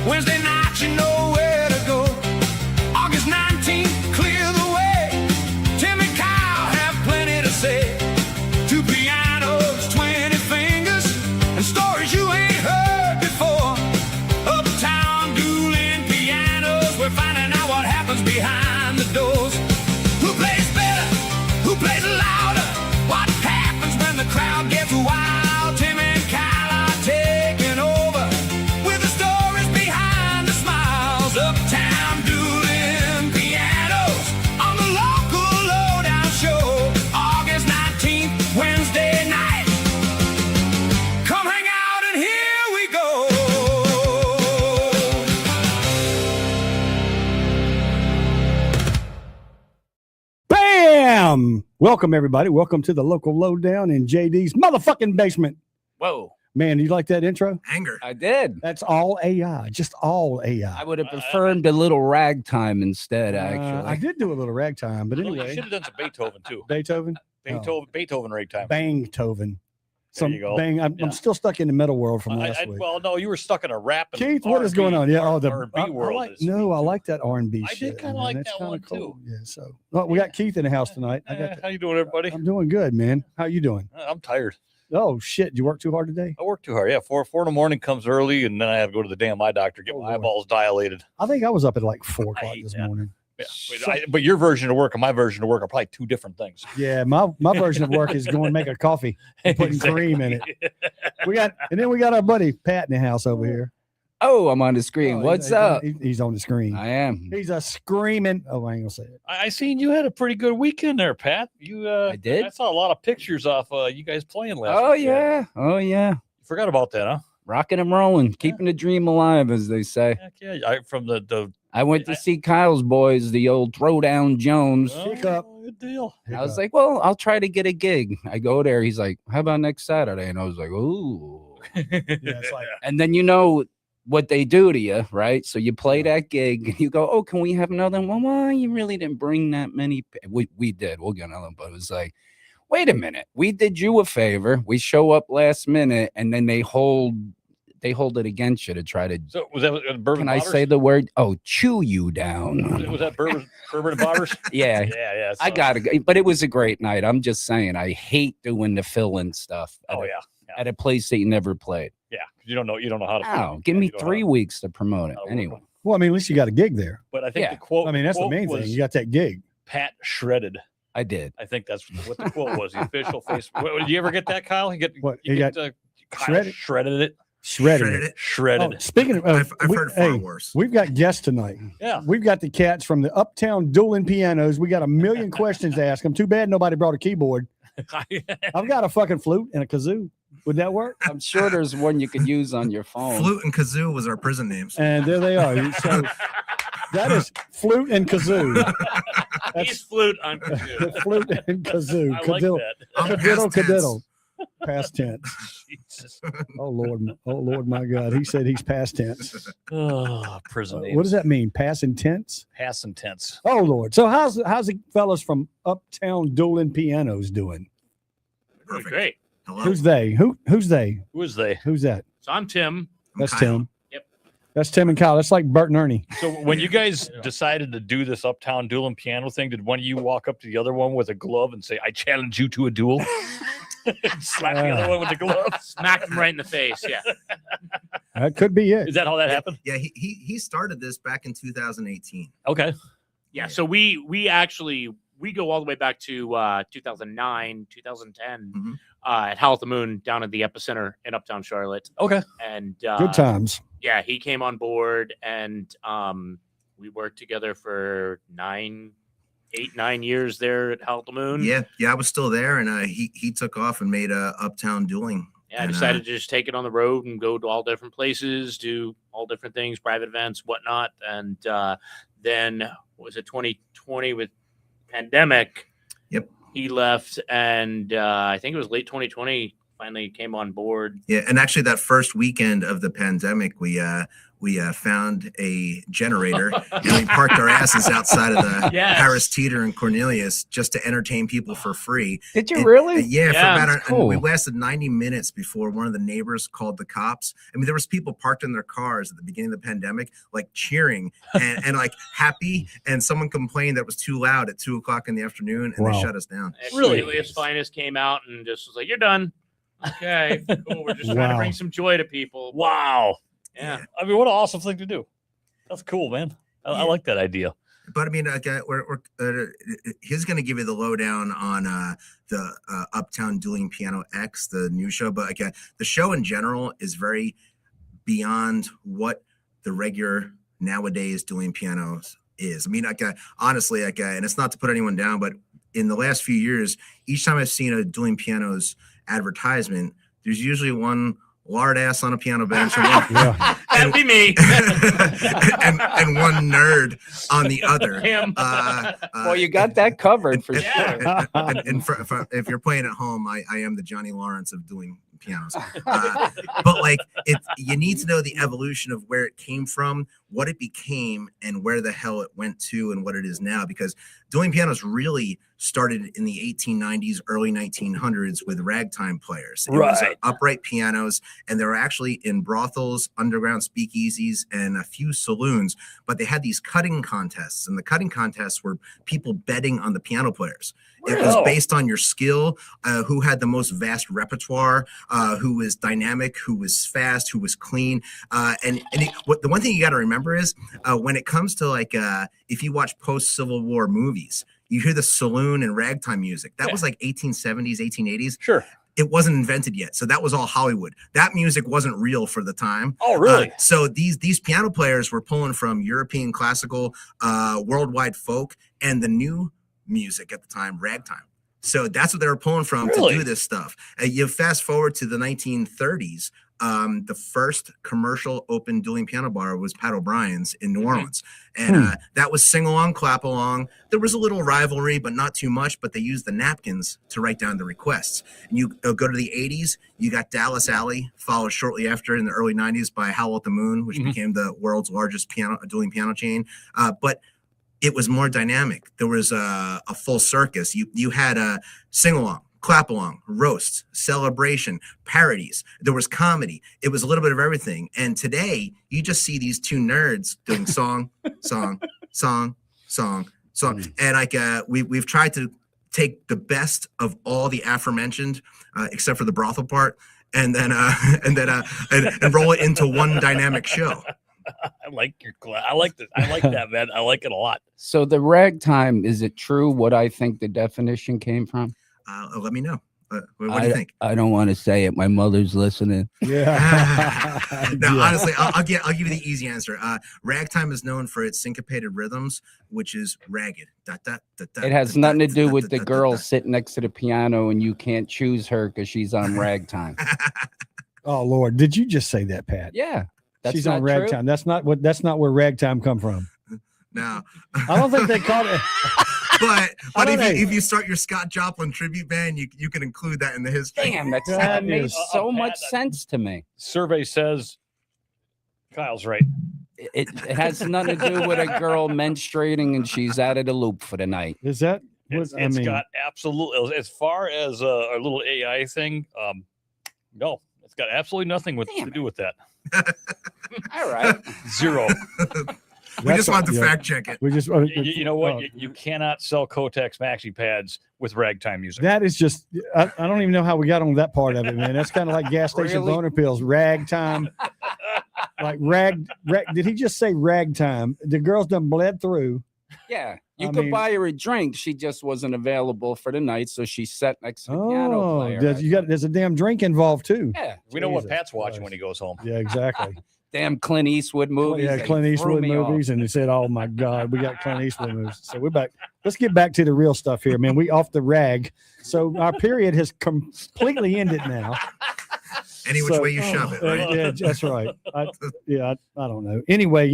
Wednesday night, you know where to go. August 19th, clear the way. Tim and Kyle have plenty to say. 2 pianos, 20 fingers, and stories you ain't heard before. Uptown Dueling Pianos, we're finding out what happens behind the doors. Who plays better? Who plays louder? What happens when the crowd gets wild? Tim and Kyle are taking over with the stories behind the smiles. Uptown Dueling Pianos on the local lowdown show. August 19th, Wednesday night. Come hang out and here we go. Bam! Welcome, everybody. Welcome to the local lowdown in JD's motherfucking basement. Whoa. Man, you like that intro? Anger. I did. That's all AI. Just all AI. I would have preferred a little ragtime instead, actually. I did do a little ragtime, but You anyway. should have done some Beethoven too. Beethoven? Beethoven ragtime. Bangtoven. There you go. Bang. I'm Yeah. still stuck in the metal world from last week. Well, no, you were stuck in a rap. And Keith, what is going on? Yeah, R- the R&B world. I like that R&B I did shit. kinda man. like That's that kinda one, cool. too. Yeah, so well, we got Keith in the house tonight. How you doing, everybody? I'm doing good, man. How you doing? I'm tired. Oh shit, did you work too hard today? I work too hard. Yeah, 4 in the morning comes early, and then I have to go to the damn eye doctor, get Oh, my Lord. eyeballs dilated. I think I was up at like 4 I o'clock hate this that. morning. Yeah, but your version of work and my version of work are probably two different things. Yeah, my version of work is going to make a coffee and putting cream in it. We got our buddy Pat in the house over here. Oh, I'm on the screen. Oh, What's he's- up? He's on the screen. I am. He's a screaming. Oh, I ain't gonna say it. I seen you had a pretty good weekend there, Pat. You I did? I saw a lot of pictures off you guys playing last Oh, weekend. yeah. Oh, yeah. You forgot about that, huh? Rocking and rolling, keeping the dream alive, as they say. Heck yeah. From the I went to see Kyle's boys, the old Throwdown Jones. Pick up. Good deal. I was like, well, I'll try to get a gig. I go there. He's like, how about next Saturday? And I was like, ooh. Yeah, it's like And then you know what they do to you, right? So you play that gig and you go, oh, can we have another one? Well, you really didn't bring that many. We did. We'll get another one. But it was like, wait a minute. We did you a favor. We show up last minute and then they hold it against you to try to. So was that Bourbon Can I Botters? say the word? Oh, chew you down. Was that Bourbon and Botters? Yeah. Yeah. I got it. But it was a great night. I'm just saying, I hate doing the fill-in stuff. Oh, yeah. At a place that you never played. Yeah. You don't know how to. Oh, give me 3 weeks to promote it. Oh, Anyway. well, I mean, at least you got a gig there. But I think Yeah. the quote. I mean, that's the quote main was thing. You got that gig. Pat shredded. I did. I think that's what the quote was. The official face. Did you ever get that, Kyle? What, You he get, got Kyle shredded? shredded it. Shredded. it. Shredded. Oh, speaking of, I've heard far worse. we've got guests tonight. Yeah. We've got the cats from the Uptown Dueling Pianos. We got a million questions to ask them. Too bad nobody brought a keyboard. I've got a fucking flute and a kazoo. Would that work? I'm sure there's one you could use on your phone. Flute and kazoo was our prison names. And there they are. So that is flute and kazoo. He's flute on kazoo. Flute and kazoo. I like Cadiddle, that. cadiddle, Past tense. cadiddle. Past tense. Jesus. Oh Lord, my God. He said he's past tense. Oh, prison names. What does that mean? Past intense? Past and tense. Oh Lord. So how's the fellas from Uptown Dueling Pianos doing? Perfect. Great. Hello. Who's they? Who's they? Who is they? Who's that? So I'm Tim. That's Kyle. Tim. Yep. That's Tim and Kyle. That's like Bert and Ernie. So when you guys decided to do this Uptown Dueling Piano thing, did one of you walk up to the other one with a glove and say, "I challenge you to a duel"? Slap the other one with the glove. Smacked him right in the face. Yeah. That could be it. Is that how that happened? Yeah, he started this back in 2018. Okay. Yeah. So we actually go all the way back to 2009, 2010 Mhm. At Howl at the Moon down at the Epicenter in Uptown Charlotte. Okay. And Good times. yeah, he came on board and we worked together for 9 years there at Howl at the Moon. Yeah, I was still there, and he took off and made Uptown Dueling. Yeah, I And, decided to just take it on the road and go to all different places, do all different things, private events, whatnot. And then what was it 2020 with pandemic? Yep. He left, and I think it was late 2020. Finally came on board. Yeah, and actually that first weekend of the pandemic, we we found a generator and we parked our asses outside of the Yes. Harris Teeter and Cornelius just to entertain people for free. Did you And- really? Yeah, for Yeah, about that's and we cool. lasted 90 minutes before one of the neighbors called the cops. I mean, there was people parked in their cars at the beginning of the pandemic, like cheering and like happy. And someone complained that it was too loud at 2:00 in the afternoon, and Wow. they shut us down. Really? Julius Finest came out and just was like, "You're done." Okay, cool. We're just trying to Wow. bring some joy to people. Wow. Yeah. I mean, what an awesome thing to do. That's cool, man. I Yeah. like that idea. But I mean, he's going to give you the lowdown on the Uptown Dueling Piano X, the new show. But the show in general is very beyond what the regular nowadays dueling pianos is. I mean, honestly, and it's not to put anyone down, but in the last few years, each time I've seen a dueling pianos advertisement, there's usually one lard ass on a piano bench and one, Yeah. That'd be me. and one nerd on the other. Him. Well, you got that covered for and- sure. and if you're playing at home, I am the Johnny Lawrence of dueling pianos. But like, you need to know the evolution of where it came from, what it became, and where the hell it went to, and what it is now. Because dueling pianos really started in the 1890s, early 1900s with ragtime players. It was Right. upright pianos, and they were actually in brothels, underground speakeasies, and a few saloons. But they had these cutting contests, and the cutting contests were people betting on the piano players. It was Wow. based on your skill, who had the most vast repertoire, who was dynamic, who was fast, who was clean. The one thing you got to remember is when it comes to like if you watch post-Civil War movies, you hear the saloon and ragtime music. That was like 1870s, 1880s. Sure. It wasn't invented yet, so that was all Hollywood. That music wasn't real for the time. Oh, really? So these piano players were pulling from European classical, worldwide folk, and the new music at the time, ragtime. So that's what they were pulling from Really? to do this stuff. You fast forward to the 1930s. The first commercial open dueling piano bar was Pat O'Brien's in New Orleans. And that was sing along, clap along. There was a little rivalry, but not too much. But they used the napkins to write down the requests. And you go to the 80s, you got Dallas Alley, followed shortly after in the early 90s by Howl at the Moon, which became the world's largest dueling piano chain. But it was more dynamic. There was a full circus. You had a sing along, clap along, roast, celebration, parodies. There was comedy. It was a little bit of everything. And today you just see these two nerds doing song, song, song, song, song. And like we've tried to take the best of all the aforementioned, except for the brothel part, and then and roll it into one dynamic show. I like I like this. I like that, man. I like it a lot. So the ragtime, is it true what I think the definition came from? Let me know. What do you think? I don't want to say it. My mother's listening. Yeah. No, Yeah. honestly, I'll give you the easy answer. Ragtime is known for its syncopated rhythms, which is ragged. It has nothing to do with the girl sitting next to the piano and you can't choose her because she's on ragtime. Oh Lord, did you just say that, Pat? Yeah. That's She's not on true. ragtime. That's not where ragtime come from. No, I don't think they called it. but don't know. if you start your Scott Joplin tribute band, you can include that in the history. Damn, that That made is- so much sense to me. Survey says Kyle's right. It has nothing to do with a girl menstruating and she's out of the loop for the night. Is that what It's got absolutely, as far as our little AI thing, no, it's got absolutely nothing to do with that. All right. Zero. We just want to fact check it. We just You know what? You cannot sell Kotex maxi pads with ragtime music. that is just I don't even know how we got on that part of it, man. That's kind of like gas station Really? boner pills, ragtime. Like rag did he just say ragtime? The girls done bled through. Yeah. You I could mean- buy her a drink. She just wasn't available for the night. So she sat next to the piano Oh, player. there's a damn drink involved too. Yeah. We know what Jesus Pat's watching Christ. when he goes home. Yeah, exactly. Damn Clint Eastwood movies. Yeah, They Clint threw Eastwood me off. movies, and they said, "Oh my God, we got Clint Eastwood movies." So we're back. Let's get back to the real stuff here, man. We off the rag. So our period has completely ended now. Any which So- way you shove it, right? Yeah, that's right. I don't know. Anyway,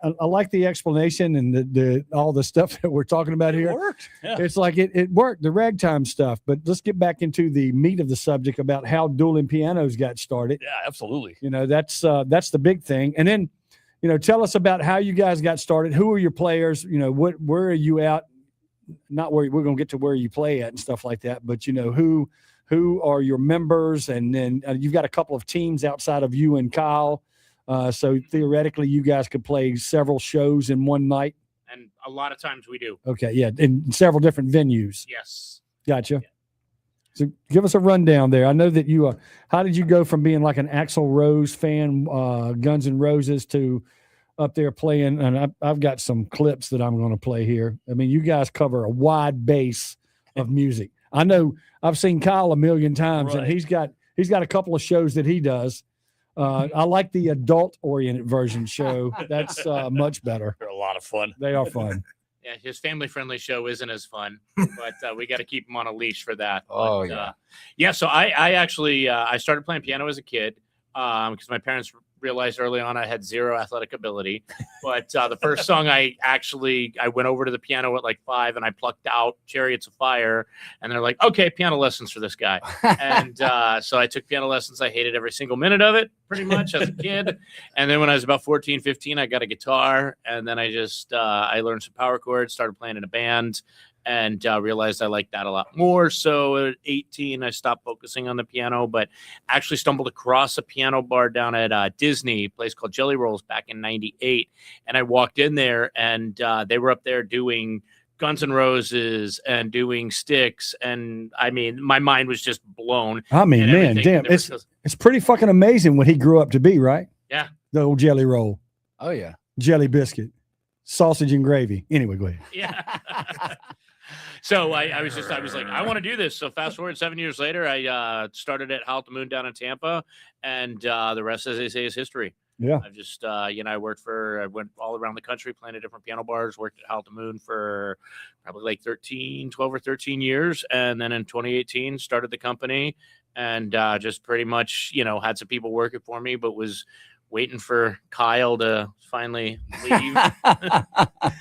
I like the explanation and the all the stuff that we're talking about It here. worked. Yeah. It's like it worked, the ragtime stuff. But let's get back into the meat of the subject about how dueling pianos got started. Yeah, absolutely. You know, that's the big thing. And then, you know, tell us about how you guys got started. Who are your players? You know, where are you out? Not where we're going to get to where you play at and stuff like that, but you know, who are your members? And then you've got a couple of teams outside of you and Kyle. So theoretically, you guys could play several shows in one night. And a lot of times we do. Okay, yeah, in several different venues. Yes. Gotcha. Yeah. So give us a rundown there. I know that you how did you go from being like an Axl Rose fan, Guns N' Roses, to up there playing? And I've got some clips that I'm going to play here. I mean, you guys cover a wide base of music. I know I've seen Kyle a million times, and Right. he's got a couple of shows that he does. I like the adult-oriented version show. That's much better. They're a lot of fun. They are fun. Yeah, his family-friendly show isn't as fun, but we got to keep him on a leash for that. Oh, But, yeah. yeah. So I actually I started playing piano as a kid because my parents realized early on I had zero athletic ability. But the first song I went over to the piano at like 5 and I plucked out Chariots of Fire, and they're like, okay, piano lessons for this guy. And so I took piano lessons. I hated every single minute of it pretty much as a kid. And then when I was about 14, 15, I got a guitar, and then I just I learned some power chords, started playing in a band, and realized I liked that a lot more. So at 18, I stopped focusing on the piano, but actually stumbled across a piano bar down at Disney, a place called Jelly Rolls, back in '98. And I walked in there, and they were up there doing Guns N' Roses and doing Styx. And I mean, my mind was just blown. I mean, and man, everything. damn, There was it's pretty fucking amazing what he grew up to be, right? Yeah. The old jelly roll, Oh yeah. jelly biscuit, sausage and gravy. Anyway, go ahead. Yeah. So I was like, I want to do this. So fast forward 7 years later, I started at Howl at the Moon down in Tampa, and the rest, as they say, is history. Yeah. I've just, I went all around the country playing at different piano bars, worked at Howl at the Moon for probably like 12 or 13 years. And then in 2018, started the company, and just pretty much, had some people working for me, but was waiting for Kyle to finally leave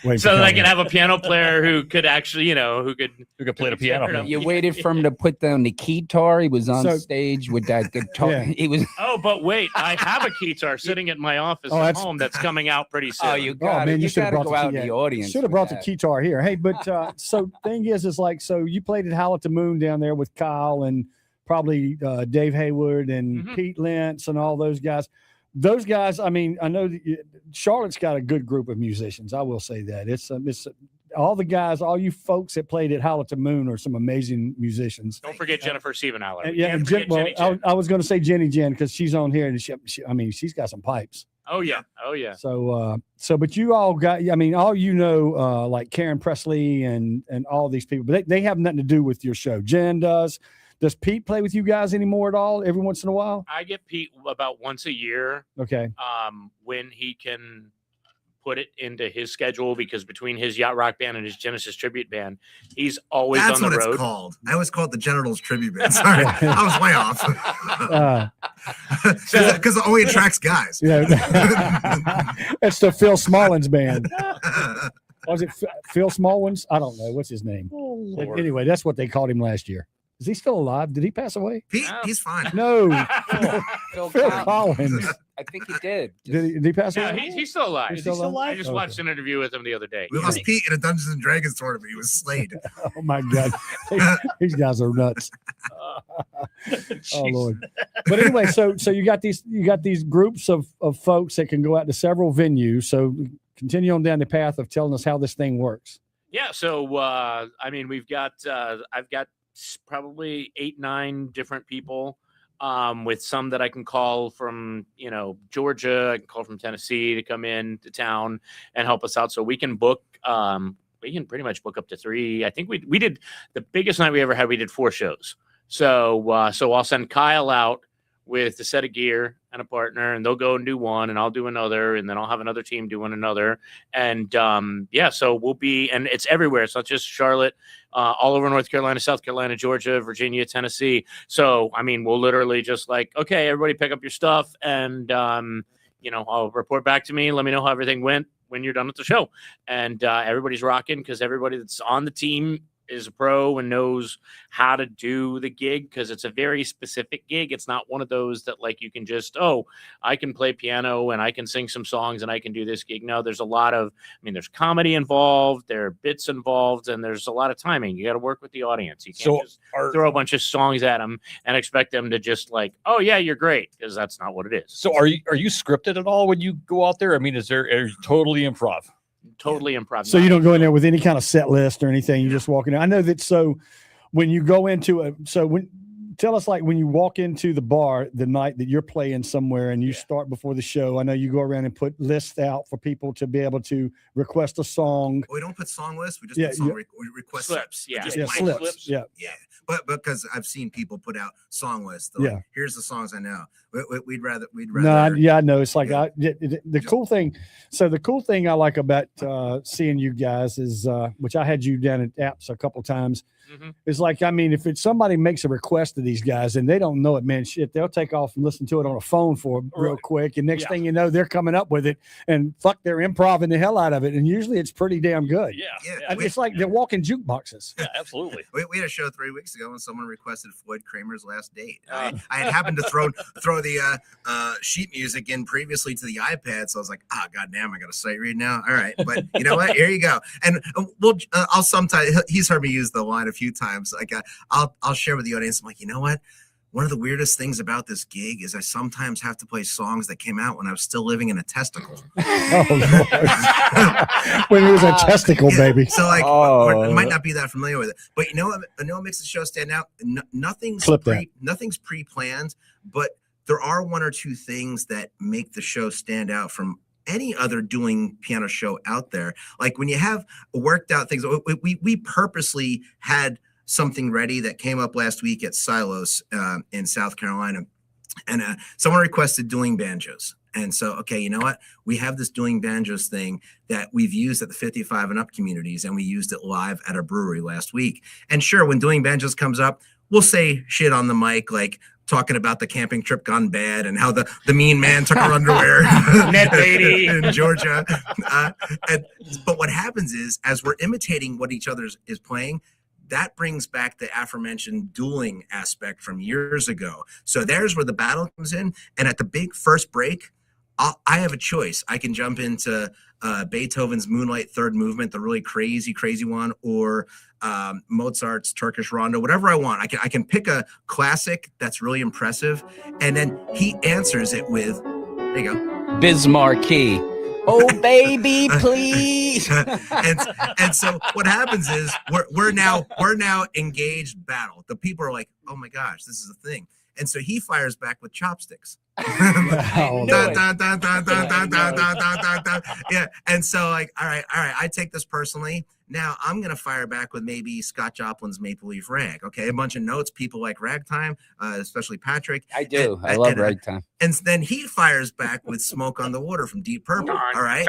Wait so for that I Kyle. could have a piano player who could actually, who could play the piano. Yeah. You waited for him to put down the guitar. He was on So- stage with that guitar. Yeah. He was. Oh, but wait, I have a guitar sitting at my office Oh, at that's- home that's coming out pretty soon. Oh, you Oh got man, you should have gotta brought go out in the audience. Should have with brought that. the guitar here. Hey, but so thing is like, so you played at Howl at the Moon down there with Kyle and probably Dave Haywood and Mhm. Pete Lentz and all those guys. Those guys, I mean, I know that Charlotte's got a good group of musicians. I will say that it's all the guys, all you folks that played at Howl at the Moon are some amazing musicians. Don't forget Jennifer Siebenauer. And, We yeah, can't and forget Jenny Jen. I was going to say Jenny Jen because she's on here and I mean, she's got some pipes. Oh yeah. Oh yeah. So, but you all got, I mean, all like Karen Presley and all these people, but they have nothing to do with your show. Jen does. Does Pete play with you guys anymore at all? Every once in a while? I get Pete about once a year, Okay. when he can put it into his schedule, because between his yacht rock band and his Genesis tribute band, he's always That's on the what road. it's called. I always called the Genitals Tribute Band. Sorry, I was way off. Because it only attracts guys. Yeah. It's the Phil Smallins band. Was it Phil Smallins? I don't know. What's his name? Lord. Anyway, that's what they called him last year. Is he still alive? Did he pass away? He's fine. No. Phil Phil Collins. Collins. I think he did. Did he pass Yeah, away? he's still alive. He's still alive? I just Okay. watched an interview with him the other day. We lost Pete in a Dungeons and Dragons tournament. He was slayed. Oh my God. These guys are nuts. Oh Jeez. Lord. But anyway, so you got these groups of folks that can go out to several venues. So continue on down the path of telling us how this thing works. Yeah. So, I mean, I've got probably 8, 9 different people, with some that I can call from, Georgia, I can call from Tennessee to come in to town and help us out. So we can book, we can pretty much book up to 3. I think we did the biggest night we ever had. We did 4 shows. So I'll send Kyle out with a set of gear and a partner, and they'll go and do one, and I'll do another, and then I'll have another team doing another. And so we'll be, and it's everywhere. It's not just Charlotte, all over North Carolina, South Carolina, Georgia, Virginia, Tennessee. So, I mean, we'll literally just like, okay, everybody pick up your stuff, and I'll report back to me. Let me know how everything went. when you're done with the show. And everybody's rocking because everybody that's on the team is a pro and knows how to do the gig, because it's a very specific gig. It's not one of those that like you can just, oh, I can play piano and I can sing some songs and I can do this gig. No, there's a lot of, I mean, there's comedy involved, there are bits involved, and there's a lot of timing. You got to work with the audience. You can't just throw a bunch of songs at them and expect them to just like, oh yeah, you're great, because that's not what it is. So are you scripted at all when you go out there? I mean, are you totally improv? Totally improv. So you don't go in there with any kind of set list or anything. You just walk in. I know that. So when you go into tell us, like, when you walk into the bar the night that you're playing somewhere and you start before the show, I know you go around and put lists out for people to be able to request a song. We don't put song lists. We just put song request slips. Slips. Yeah. But because I've seen people put out song lists. Like, here's the songs I know. We'd rather. No, I know. It's like the cool thing. So the cool thing I like about seeing you guys is, which I had you down at Apps a couple times. Mm-hmm. It's like, I mean, if somebody makes a request to these guys and they don't know it, man, shit, they'll take off and listen to it on a phone for real quick. And next thing you know, they're coming up with it, and they're improving the hell out of it. And usually it's pretty damn good. It's like they're walking jukeboxes. Yeah, absolutely. We had a show 3 weeks ago when someone requested Floyd Kramer's Last Date. I had happened to throw the sheet music in previously to the iPad, so I was like, goddamn, I got a sight read now. All right, but you know what? Here you go. And I'll sometimes, he's heard me use the line a few times. Like I'll share with the audience. I'm like, you know what? One of the weirdest things about this gig is I sometimes have to play songs that came out when I was still living in a testicle. Oh, Lord. When he was a testicle baby. So like, I might not be that familiar with it, but you know what makes the show stand out? Nothing's pre-planned, but there are one or two things that make the show stand out from any other dueling piano show out there. Like when you have worked out things, we purposely had something ready that came up last week at Silos in South Carolina, and someone requested dueling banjos. And so, okay, you know what? We have this dueling banjos thing that we've used at the 55 and up communities, and we used it live at a brewery last week. And sure, when dueling banjos comes up, we'll say shit on the mic, like talking about the camping trip gone bad and how the mean man took her underwear Ned Beatty in Georgia. But what happens is, as we're imitating what each other is playing, that brings back the aforementioned dueling aspect from years ago. So there's where the battle comes in. And at the big first break, I have a choice. I can jump into Beethoven's Moonlight Third Movement, the really crazy one, or Mozart's Turkish Rondo, whatever I want. I can pick a classic that's really impressive, and then he answers it with, there you go, Bismarcky. Oh baby, please. and so what happens is we're now engaged battle. The people are like, oh my gosh, this is a thing. And so he fires back with chopsticks. Yeah. And so like, all right, I take this personally. Now I'm going to fire back with maybe Scott Joplin's Maple Leaf Rag. Okay. A bunch of notes. People like ragtime, especially Patrick. I do. I love ragtime. And then he fires back with Smoke on the Water from Deep Purple. All right.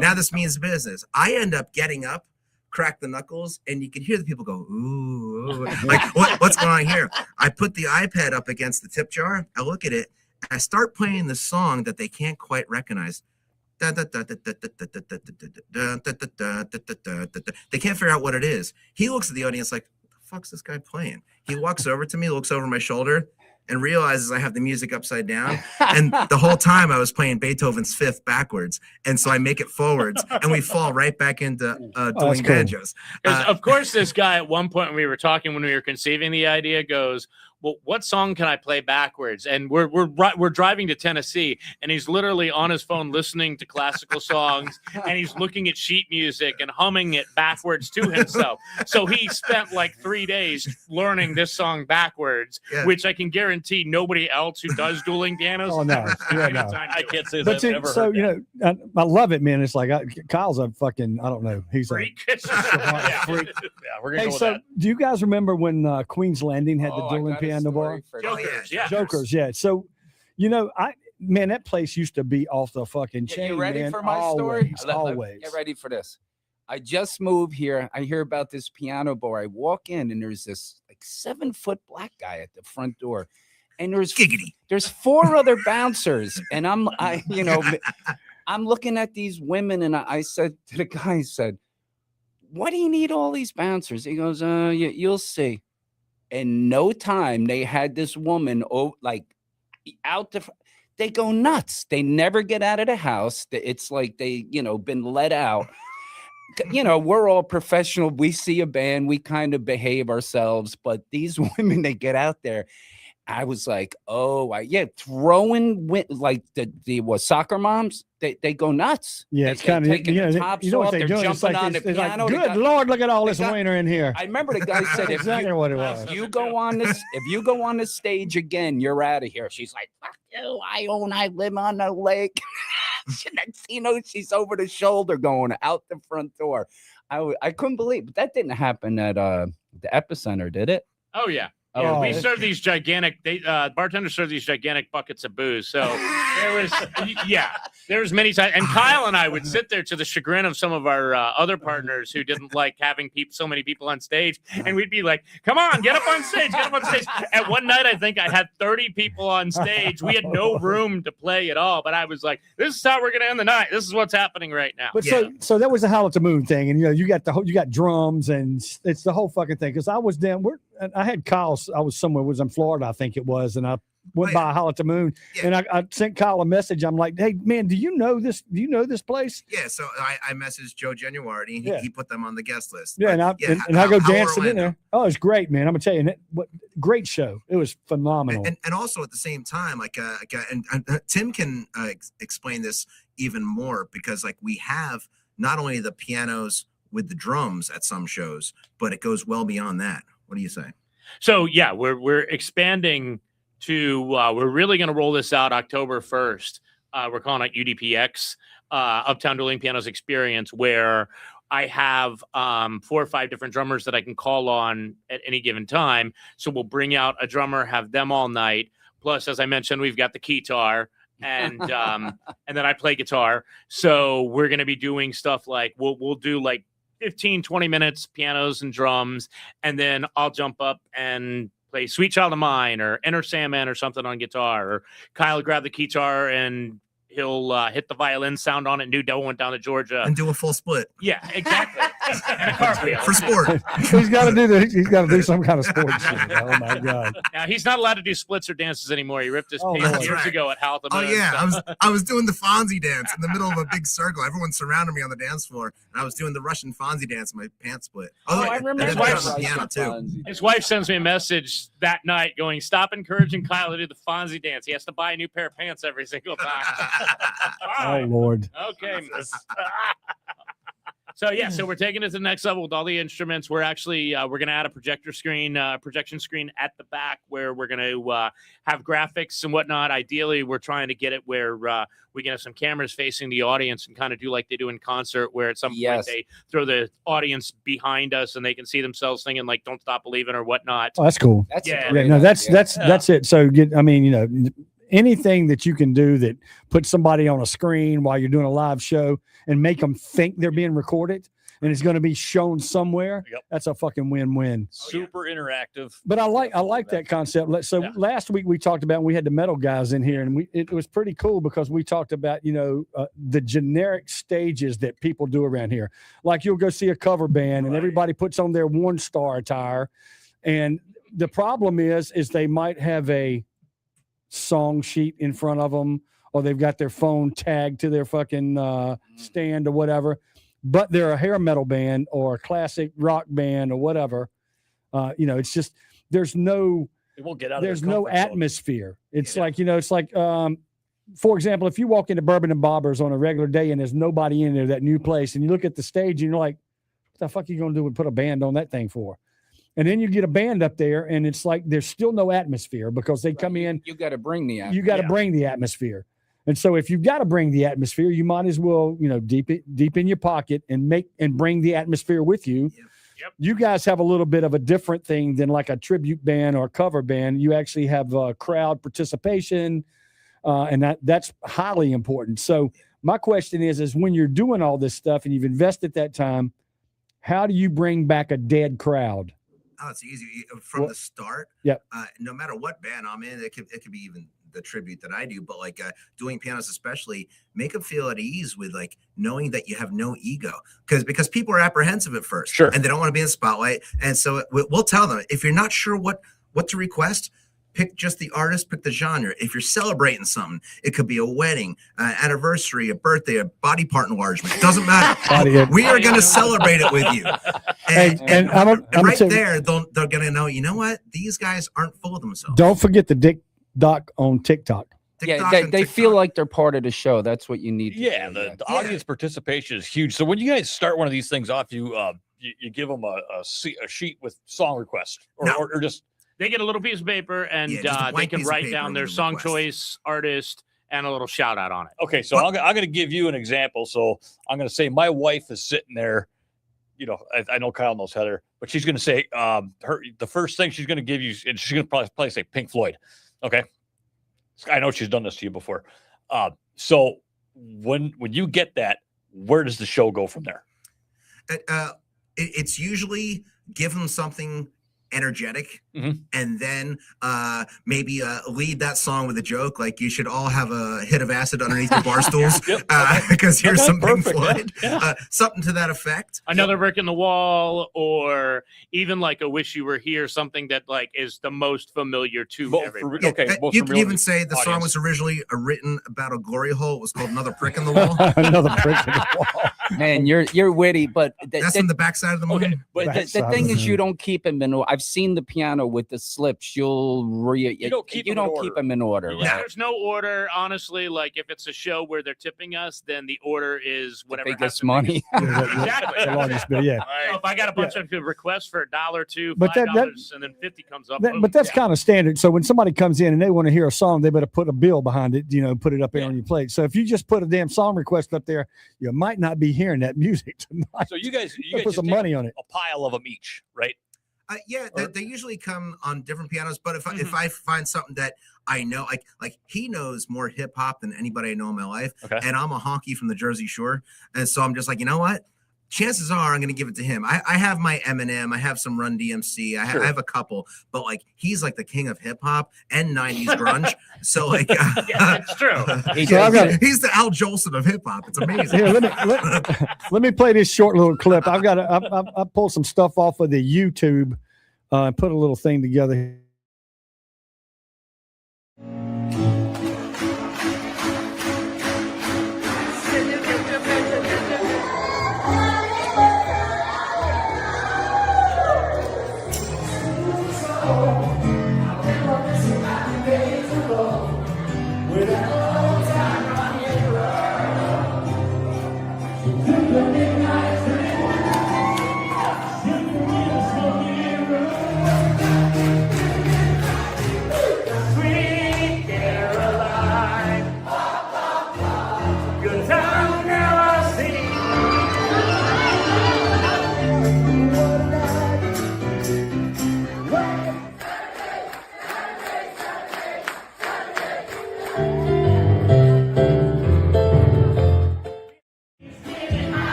Now this means business. I end up getting up, crack the knuckles, and you can hear the people go, ooh, like what's going on here? I put the iPad up against the tip jar. I look at it. I start playing the song that they can't quite recognize. They can't figure out what it is. He looks at the audience like, what the fuck's this guy playing? He walks over to me, looks over my shoulder, and realizes I have the music upside down. And the whole time I was playing Beethoven's Fifth backwards. And so I make it forwards, and we fall right back into doing banjos. Of course, this guy at one point when we were talking, when we were conceiving the idea, goes, well, what song can I play backwards? And we're driving to Tennessee, and he's literally on his phone listening to classical songs, and he's looking at sheet music and humming it backwards to himself. So he spent like 3 days learning this song backwards, which I can guarantee nobody else who does dueling pianos. Oh no, I can't say that I've ever so heard you know, I love it, man. It's like Kyle's a fucking, I don't know, he's freak. A freak. Yeah, we're gonna go with so that. do you guys remember when Queen's Landing had the dueling piano bar? Jokers, yeah. So, you know, that place used to be off the fucking chain. You ready for my story? Always. Get ready for this. I just moved here. I hear about this piano bar. I walk in, and there's this like 7-foot black guy at the front door, and there's 4 other bouncers, and I'm I'm looking at these women, and I said to the guy, I said, "What do you need all these bouncers?" He goes, you'll see." In no time, they had this woman like out the. They go nuts. They never get out of the house. It's like they, been let out. We're all professional. We see a band, we kind of behave ourselves, but these women, they get out there. I was like, throwing like the soccer moms, they go nuts. Yeah, it's kind of taking the tops off. They're jumping on the piano. Good Lord, look at all this winter in here. I remember the guy said, exactly what it was. If you go on the stage again, you're out of here. She's like, "Fuck you! I live on the lake." She's over the shoulder going out the front door. I couldn't believe, but that didn't happen at the Epicenter, did it? Oh yeah. Oh, Yeah, we serve these gigantic. Bartenders serve these gigantic buckets of booze. So there was many times, and Kyle and I would sit there to the chagrin of some of our other partners who didn't like having so many people on stage, and we'd be like, "Come on, get up on stage, get up on stage." At one night, I think I had 30 people on stage. We had no room to play at all, but I was like, "This is how we're going to end the night. This is what's happening right now." But so that was the Howl at the Moon thing, and you got drums, and it's the whole fucking thing. Because I was down, I had Kyle. I was somewhere, was in Florida, I think it was, and I went by Howl at the Moon, and I sent Kyle a message. I'm like, "Hey man, do you know this? Do you know this place?" Yeah, so I messaged Joe Genuardi. He put them on the guest list. Yeah, and I go dancing in there. Oh, it's great, man. I'm gonna tell you, great show. It was phenomenal. And also at the same time, and Tim can explain this even more, because like we have not only the pianos with the drums at some shows, but it goes well beyond that. What do you say? So yeah, we're expanding to we're really going to roll this out October 1st. We're calling it UDPX, Uptown Dueling Pianos Experience, where I have 4 or 5 different drummers that I can call on at any given time. So we'll bring out a drummer, have them all night. Plus, as I mentioned, we've got the guitar, and and then I play guitar. So we're going to be doing stuff like we'll do like 15, 20 minutes, pianos and drums, and then I'll jump up and play Sweet Child of Mine or Enter Sandman or something on guitar, or Kyle will grab the guitar and he'll hit the violin sound on it. New Devil Went Down to Georgia. And do a full split. Yeah, exactly. And a cartwheel. For sport. He's got to do some kind of sports shit. Oh my God. Now he's not allowed to do splits or dances anymore. He ripped his pants years ago at Howl at the Moon. Oh yeah, I was doing the Fonzie dance in the middle of a big circle. Everyone surrounded me on the dance floor, and I was doing the Russian Fonzie dance. My pants split. I remember his wife sends me a message that night going, "Stop encouraging Kyle to do the Fonzie dance. He has to buy a new pair of pants every single time." Oh Lord. Okay. So we're taking it to the next level with all the instruments. We're actually we're going to add a projection screen at the back where we're going to have graphics and whatnot. Ideally, we're trying to get it where we can have some cameras facing the audience and kind of do like they do in concert, where at some point they throw the audience behind us and they can see themselves singing like "Don't Stop Believing" or whatnot. Oh, that's cool. That's that's it. So anything that you can do that puts somebody on a screen while you're doing a live show and make them think they're being recorded and it's going to be shown somewhere. Yep. That's a fucking win-win. Super interactive. But I like that concept. So last week we talked about, we had the metal guys in here, and it was pretty cool because we talked about, the generic stages that people do around here. Like you'll go see a cover band and everybody puts on their one-star attire. And the problem is they might have a song sheet in front of them, or they've got their phone tagged to their fucking stand or whatever, but they're a hair metal band or a classic rock band or whatever. It's just there's no atmosphere. It's like for example, if you walk into Bourbon and Bobbers on a regular day and there's nobody in there, that new place, and you look at the stage and you're like, what the fuck are you gonna do and put a band on that thing for? And then you get a band up there, and it's like there's still no atmosphere because they come in. You got to bring the atmosphere. You got to bring the atmosphere. And so if you've got to bring the atmosphere, you might as well, deep in your pocket and bring the atmosphere with you. Yep. You guys have a little bit of a different thing than like a tribute band or a cover band. You actually have crowd participation, and that's highly important. So my question is when you're doing all this stuff and you've invested that time, how do you bring back a dead crowd? Oh, it's easy from the start. Yep. No matter what band I'm in, it could be even the tribute that I do, but like doing pianos, especially, make them feel at ease with like knowing that you have no ego, because people are apprehensive at first, Sure, and they don't want to be in the spotlight, and so we'll tell them if you're not sure what to request. Pick just the artist, pick the genre. If you're celebrating something, it could be a wedding, anniversary, a birthday, a body part enlargement. It doesn't matter. We are going to celebrate it with you. And right there, they're going to know, you know what? These guys aren't full of themselves. Don't forget the Dick Doc on TikTok. They feel like they're part of the show. That's what you need. The audience participation is huge. So when you guys start one of these things off, you give them a sheet with song requests, or just. They get a little piece of paper, and they can write down their song choice, artist, and a little shout out on it. Okay, so I'm going to give you an example. So I'm going to say my wife is sitting there. You know, I know Kyle knows Heather, but she's going to say the first thing she's going to give you, and she's going to probably say Pink Floyd. Okay, I know she's done this to you before. So when you get that, where does the show go from there? It's usually give them something energetic, and then maybe lead that song with a joke, like you should all have a hit of acid underneath your bar stools, because here's some Pink Floyd, something to that effect. Another brick in the wall, or even like a Wish You Were Here, something that like is the most familiar to everybody. You can even say the song was originally written about a glory hole. It was called Another Prick in the Wall. Another prick in the wall. Man, you're witty, but that's on the backside of the moon. Okay, but the thing is, you don't keep them in. I've seen the piano with the slips. You don't keep them in order. Yeah, there's no order, honestly. Like if it's a show where they're tipping us, then the order is whatever. Biggest money. Exactly. The largest bill, yeah. So if I got a bunch of requests for $1, $2, $5, and then 50 comes up. But that's kind of standard. So when somebody comes in and they want to hear a song, they better put a bill behind it. You know, put it up there on your plate. So if you just put a damn song request up there, you might not be hearing that music tonight. So you guys put some money on it. A pile of them each, right? They usually come on different pianos. But if I find something that I know, like he knows more hip hop than anybody I know in my life, and I'm a honky from the Jersey Shore, and so I'm just like, you know what? Chances are I'm going to give it to him. I have my Eminem, I have some Run DMC, I have a couple, but like he's like the king of hip hop and 90s grunge. So like, that's true. He's the Al Jolson of hip hop. It's amazing. Here, let me play this short little clip. I pulled some stuff off of the YouTube and put a little thing together.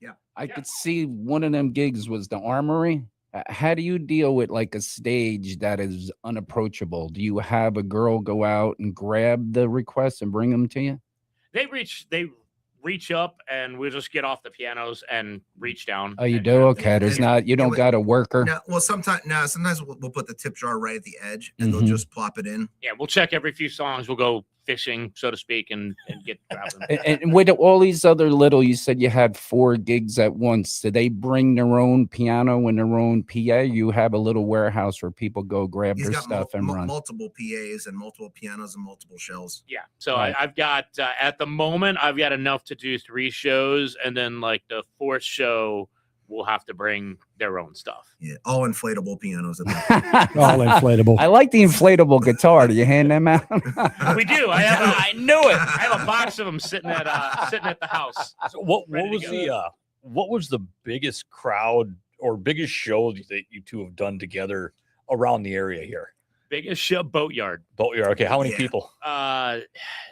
Yeah. I could see one of them gigs was the Armory. How do you deal with like a stage that is unapproachable? Do you have a girl go out and grab the requests and bring them to you? They reach up, and we'll just get off the pianos and reach down. Oh, you do? Okay. There's not, you don't got a worker. No, well, sometimes we'll put the tip jar right at the edge, and they'll just plop it in. Yeah, we'll check every few songs. We'll go fishing, so to speak, and get traveling. And with all these other little, you said you had 4 gigs at once. Do they bring their own piano and their own PA? You have a little warehouse where people go grab He's their got stuff and run. multiple PAs and multiple pianos and multiple shells. Yeah. So Right. I've got at the moment I've got enough to do 3 shows, and then like the 4th show will have to bring their own stuff. Yeah, all inflatable pianos. At that. All inflatable. I like the inflatable guitar. Do you hand them out? We do. I knew it. I have a box of them sitting at the house. So what Ready was to what was the biggest crowd or biggest show that you two have done together around the area here? Biggest show, Boatyard. Boatyard. Okay, how many Yeah. people?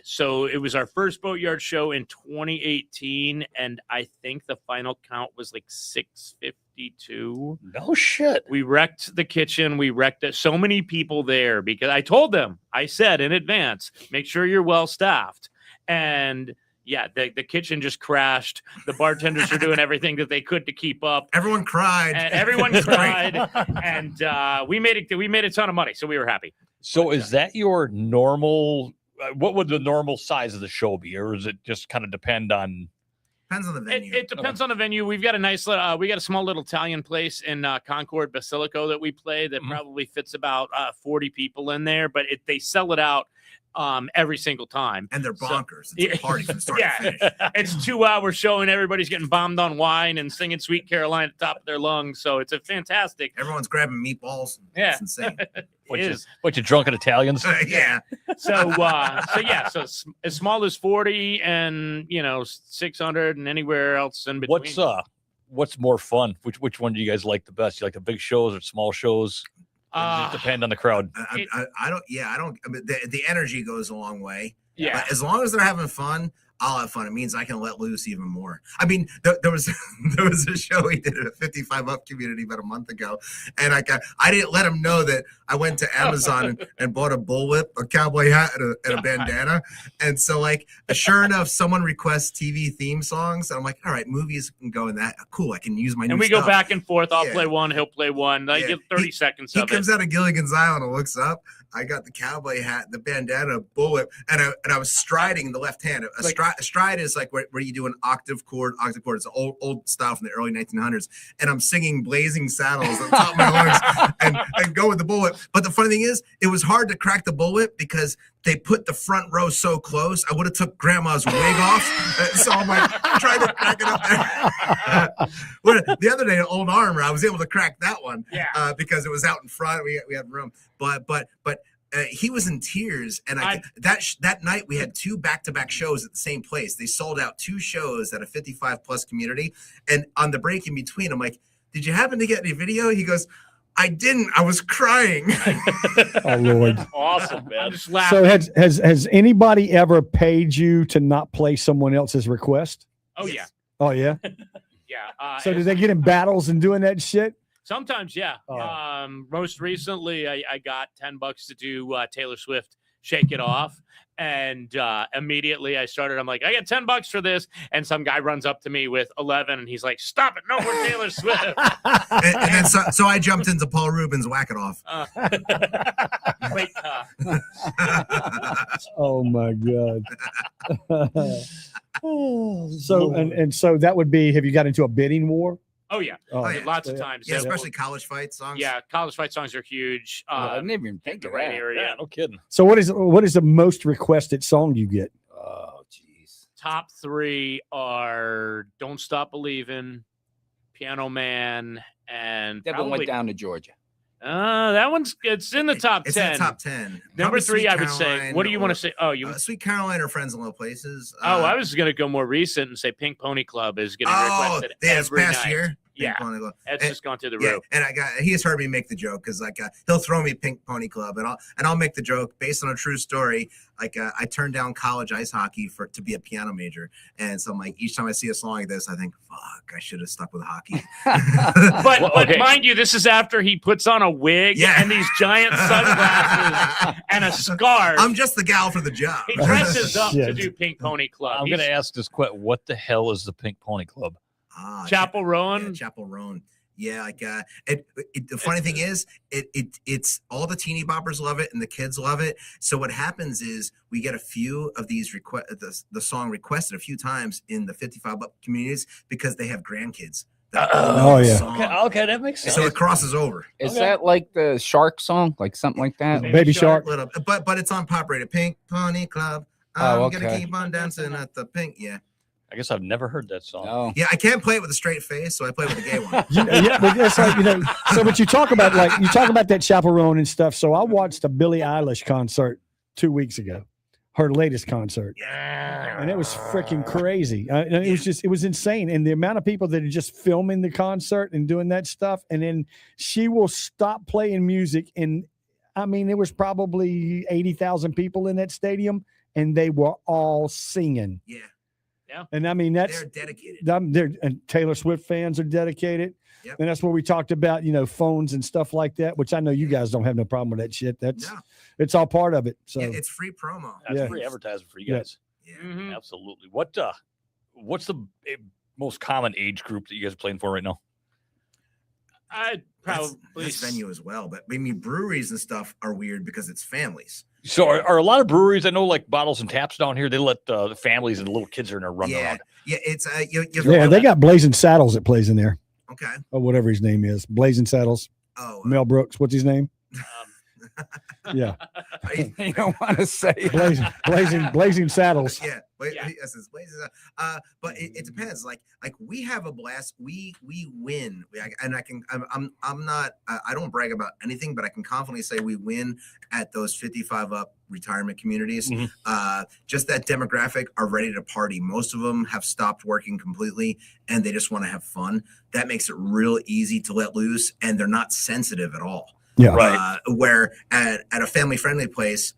So it was our first Boatyard show in 2018, and I think the final count was like 652. No shit. We wrecked the kitchen. We wrecked it. So many people there because I told them, I said in advance, make sure you're well staffed. And yeah, the kitchen just crashed. The bartenders are doing everything that they could to keep up. Everyone cried. And everyone cried. And we made a ton of money, so we were happy. So is that your normal? What would the normal size of the show be, or does it just kind of depend on? Depends on the venue. It depends on the venue. We've got a nice, we got a small little Italian place in Concord, Basilico that we play that probably fits about 40 people in there, but they sell it out every single time. And they're So- bonkers. It's a party from start to finish. It's 2-hour show and everybody's getting bombed on wine and singing Sweet Caroline at the top of their lungs. So it's a fantastic. Everyone's grabbing meatballs. Yeah. It's insane. Bunch of drunken Italians. Yeah. So as small as 40 and 600 and anywhere else in between. What's more fun? Which one do you guys like the best? You like the big shows or small shows? Or does it depend on the crowd. I don't. I mean, the energy goes a long way. Yeah. But as long as they're having fun, I'll have fun. It means I can let loose even more. I mean, there was a show we did at a 55 Up community about a month ago, and I didn't let him know that I went to Amazon and bought a bullwhip, a cowboy hat, and a bandana. And so, like, sure enough, someone requests TV theme songs, and I'm like, all right, movies can go in that. Cool, I can use my. And new we stuff. go back and forth. I'll Yeah. play one. He'll play one. I Yeah. give 30 seconds He of comes it. out of Gilligan's Island and looks up. I got the cowboy hat, the bandana, bullwhip, and I was striding the left hand. A stride is like where you do an octave chord. It's an old style from the early 1900s. And I'm singing Blazing Saddles at the top of my lungs and go with the bullwhip. But the funny thing is, it was hard to crack the bullwhip because they put the front row so close. I would have took grandma's wig off. So I'm like trying to crack it up there. The other day, an old armor, I was able to crack that one because it was out in front. We had room. But he was in tears, and that night we had 2 back-to-back shows at the same place. They sold out 2 shows at a 55-plus community, and on the break in between, I'm like, "Did you happen to get any video?" He goes, "I didn't. I was crying." Oh Lord. Awesome, I'm man. just laughing. So has anybody ever paid you to not play someone else's request? Oh yeah, Oh yeah. yeah. So did they get in battles and doing that shit? Sometimes, yeah. Oh. Most recently, I got $10 to do Taylor Swift "Shake It Off," and immediately I started. I'm like, I got $10 for this, and some guy runs up to me with 11, and he's like, "Stop it! No more Taylor Swift." and then so I jumped into Paul Rubens' "Whack It Off." Wait, Oh my god. So and so that would be. Have you got into a bidding war? oh yeah, Oh, yeah. lots of times. Yeah, So, especially college fight songs. yeah, college fight songs are huge. I didn't even think the of right that. area. Yeah, no kidding. So what is the most requested song you get? Oh, jeez. Top 3 are "Don't Stop Believin'," "Piano Man," and Devin probably, went down to Georgia. that it's in the top It's 10. in the top 10. Number Probably 3, Sweet I would say. Caroline What do you want or, to say? Oh, you. Sweet Caroline or Friends in Low Places. I was gonna go more recent and say Pink Pony Club is getting requested this every past night. year. Yeah. Pink Pony Club. That's And- just gone through the Yeah, roof. and he has heard me make the joke because he'll throw me Pink Pony Club, and I'll make the joke based on a true story. I turned down college ice hockey to be a piano major, and so I'm like, each time I see a song like this, I think, fuck, I should have stuck with hockey. But Well, but okay. mind you, this is after he puts on a wig Yeah. and these giant sunglasses and a scarf. I'm just the gal for the job. He dresses up to Shit. do Pink Pony Club. I'm going to ask this question. What the hell is the Pink Pony Club? Chapel Yeah, Rowan. Chapel Roan. Yeah, like the funny thing is, it's all the teeny boppers love it and the kids love it. So what happens is we get a few of these the song requested a few times in the 55 up communities because they have grandkids. Oh, yeah. Okay, that makes sense. So it crosses over. Is Okay. that like the shark song, like something like that? Baby Shark. Little, but it's on Pop Radio. Pink Pony Club. Oh, I'm gonna okay. keep on dancing at the pink. Yeah, I guess I've never heard that song. No. yeah. I can't play it with a straight face, so I play with a gay one. Yeah, but it's like, so but you talk about that chaperone and stuff. So I watched a Billie Eilish concert 2 weeks ago, her latest concert. And it was freaking crazy. And it was insane. And the amount of people that are just filming the concert and doing that stuff. And then she will stop playing music. And I mean, there was probably 80,000 people in that stadium and they were all singing. Yeah, And I mean, they're dedicated. And Taylor Swift fans are dedicated. Yep. And that's where we talked about, phones and stuff like that, which I know you guys don't have no problem with that shit. It's all part of it. So Yeah, it's free promo. That's Yeah. free advertising for you Yeah. guys. Yeah. Mhm. Absolutely. What's the most common age group that you guys are playing for right now? I'd That's probably this venue as well. But I mean, breweries and stuff are weird because it's families. So are a lot of breweries, I know, like Bottles and Taps down here, they let the families and the little kids are in there running Yeah, around. yeah. It's yeah, they got Blazing Saddles that plays in there. okay. Or whatever his name is. Blazing Saddles. Oh, Mel Brooks. What's his name? Yeah. You don't want to say it. Blazing Saddles. Yeah, Yeah. yes, it's blazes. But it depends. Like we have a blast. We win, and I'm not. I don't brag about anything, but I can confidently say we win at those 55 up retirement communities. Mhm. Just that demographic are ready to party. Most of them have stopped working completely, and they just want to have fun. That makes it real easy to let loose, and they're not sensitive at all. Yeah. Right. Where at a family friendly place,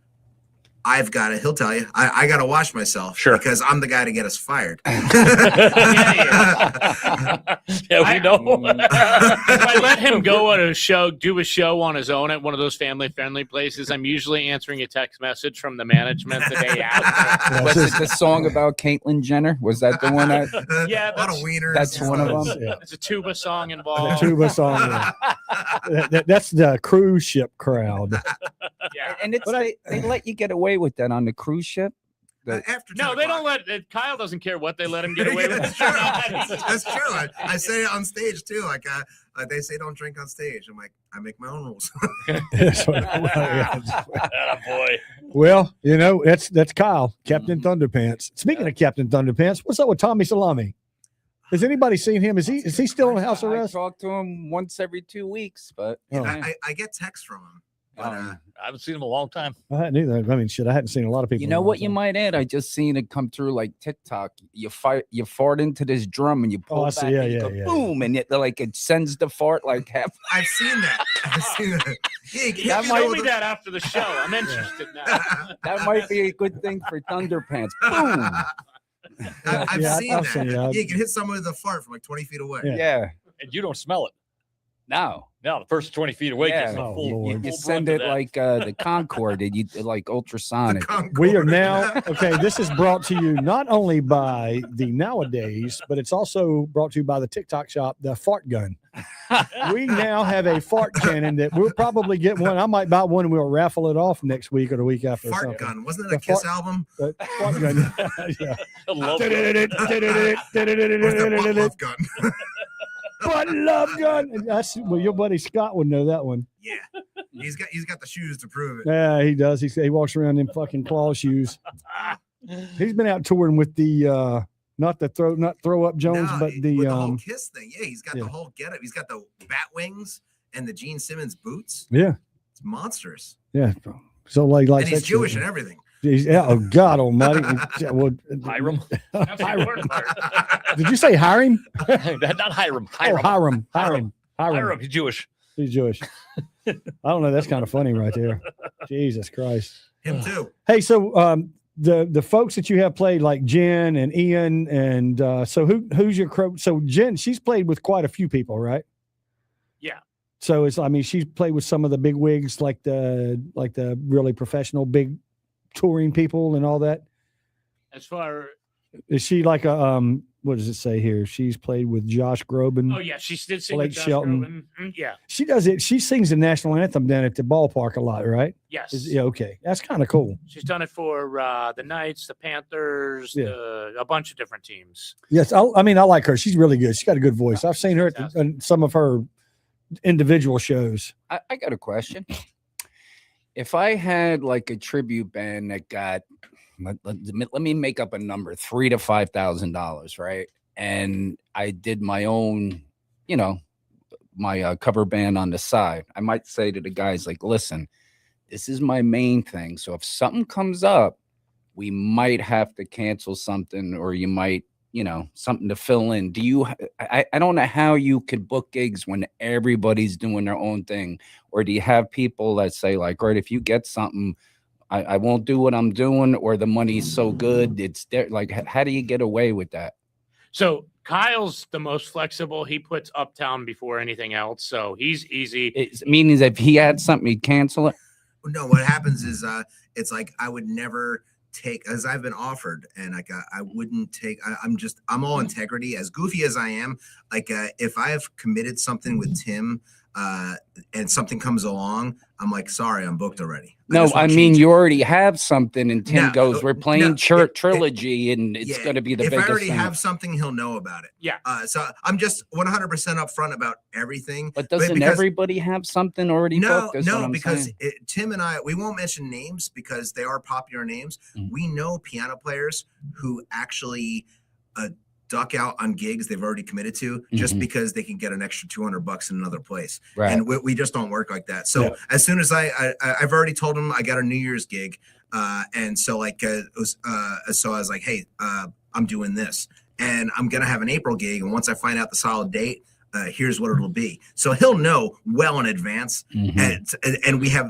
he'll tell you, I got to wash myself Sure. because I'm the guy to get us fired. Yeah, we know. if I let him go on do a show on his own at one of those family-friendly places, I'm usually answering a text message from the management the day after. Was it the song about Caitlyn Jenner? Was that the one that? Yeah, a lot of wieners. That's and one of stuff. them. Yeah. It's a tuba song The involved. tuba song. That's the cruise ship crowd. Yeah. And it's they let you get away with that on the cruise ship. After 10 No, they don't o'clock. Kyle doesn't care what they let him get away with. That's true. That's true. I say it on stage too. Like they say, don't drink on stage. I'm like, I make my own rules. That's what- yeah. Boy. Well, that's Kyle, Captain Thunderpants. Speaking of Captain Thunderpants, what's up with Tommy Salami? Has anybody seen him? Is he still in house I arrest? talk to him once every 2 weeks, but Oh. I get texts from him. But, I haven't seen him in a long time. I hadn't either. I mean, shit, I hadn't seen a lot of people. you in know a long what you time. might add? I just seen it come through like TikTok. You fart into this drum and you pull I back see. Yeah, and you yeah, go yeah. boom, and it sends the fart like half. I've seen that. I've seen that. Yeah, you That can't might go Tell with me the- that after the show. I'm interested now. That might be a good thing for Thunderpants. Boom. I've Yeah, seen I've that. seen it. Yeah, you can hit someone with a fart from like 20 feet away. Yeah. Yeah. And you don't smell it. No. Now the first 20 feet away Yeah. gets the Oh, full, Lord. You full just send brunt it of that. like the Concorde and you like ultrasonic. We are now okay. This is brought to you not only by the Nowadays, but it's also brought to you by the TikTok shop, the Fart Gun. We now have a fart cannon that we'll probably get one. I might buy one and we'll raffle it off next week or the week after. or Fart something. Gun. Wasn't it The a Kiss fart- album? The Fart Gun. Yeah. I love Or was that Butt Love Gun? Butt Love Gun. That's well, your buddy Scott would know that one. Yeah. He's got the shoes to prove it. Yeah, he does. He walks around in fucking claw shoes. He's been out touring with the not throw up Jones, No, but with the whole Kiss thing. Yeah, he's got yeah. the whole getup. He's got the bat wings and the Gene Simmons boots. yeah. It's monstrous. Yeah. So like And he's that Jewish shit. and everything. Yeah, oh God Almighty! Well, Hiram. That's the important part. did you say Hiram? Not Hiram. Oh, Hiram. Hiram. Hiram. He's Jewish. He's Jewish. I don't know. That's kind of funny right there. Jesus Christ. Him too. Hey, so the folks that you have played like Jen and Ian and so who's your crew? So Jen, she's played with quite a few people, right? Yeah. So she's played with some of the big wigs, like the really professional big touring people and all that. As far Is she like a what does it say here? She's played with Josh Groban. Oh yeah, she did sing Blake with Josh Shelton. Groban. Yeah. She does it. She sings the national anthem down at the ballpark a lot, right? Yes. Yeah, okay. That's kind of cool. She's done it for the Knights, the Panthers, Yeah. a bunch of different teams. Yes, I mean I like her. She's really good. She's got a good voice. I've seen her at some of her individual shows. I got a question. If I had like a tribute band that got, let me make up a number, $3,000 to $5,000, right? And I did my own, my cover band on the side. I might say to the guys like, listen, this is my main thing. So if something comes up, we might have to cancel something, or you might, something to fill in. I don't know how you could book gigs when everybody's doing their own thing. Or do you have people that say like, right, if you get something, I won't do what I'm doing, or the money's so good, it's there. Like, how do you get away with that? So Kyle's the most flexible. He puts Uptown before anything else. So he's easy. It means if he had something, he'd cancel it. No, what happens is it's like I would never take, as I've been offered, and like I wouldn't take. I'm all integrity. As goofy as I am, like if I have committed something with Tim, and something comes along, I'm like, sorry, I'm booked already. No, I mean you already have something, and Tim goes, "We're playing trilogy, and it's going to be the biggest." If I already thing. have something, he'll know about it. Yeah. So I'm just 100% upfront about everything. But doesn't everybody have something already booked? No, because Tim and I, we won't mention names because they are popular names. Mm-hmm. We know piano players who actually duck out on gigs they've already committed to just because they can get an extra $200 in another place. Right. And we just don't work like that. So as soon as I've already told them I got a New Year's gig. And so like, so I was like, hey, I'm doing this and I'm going to have an April gig. And once I find out the solid date, here's what it'll be. So he'll know well in advance. And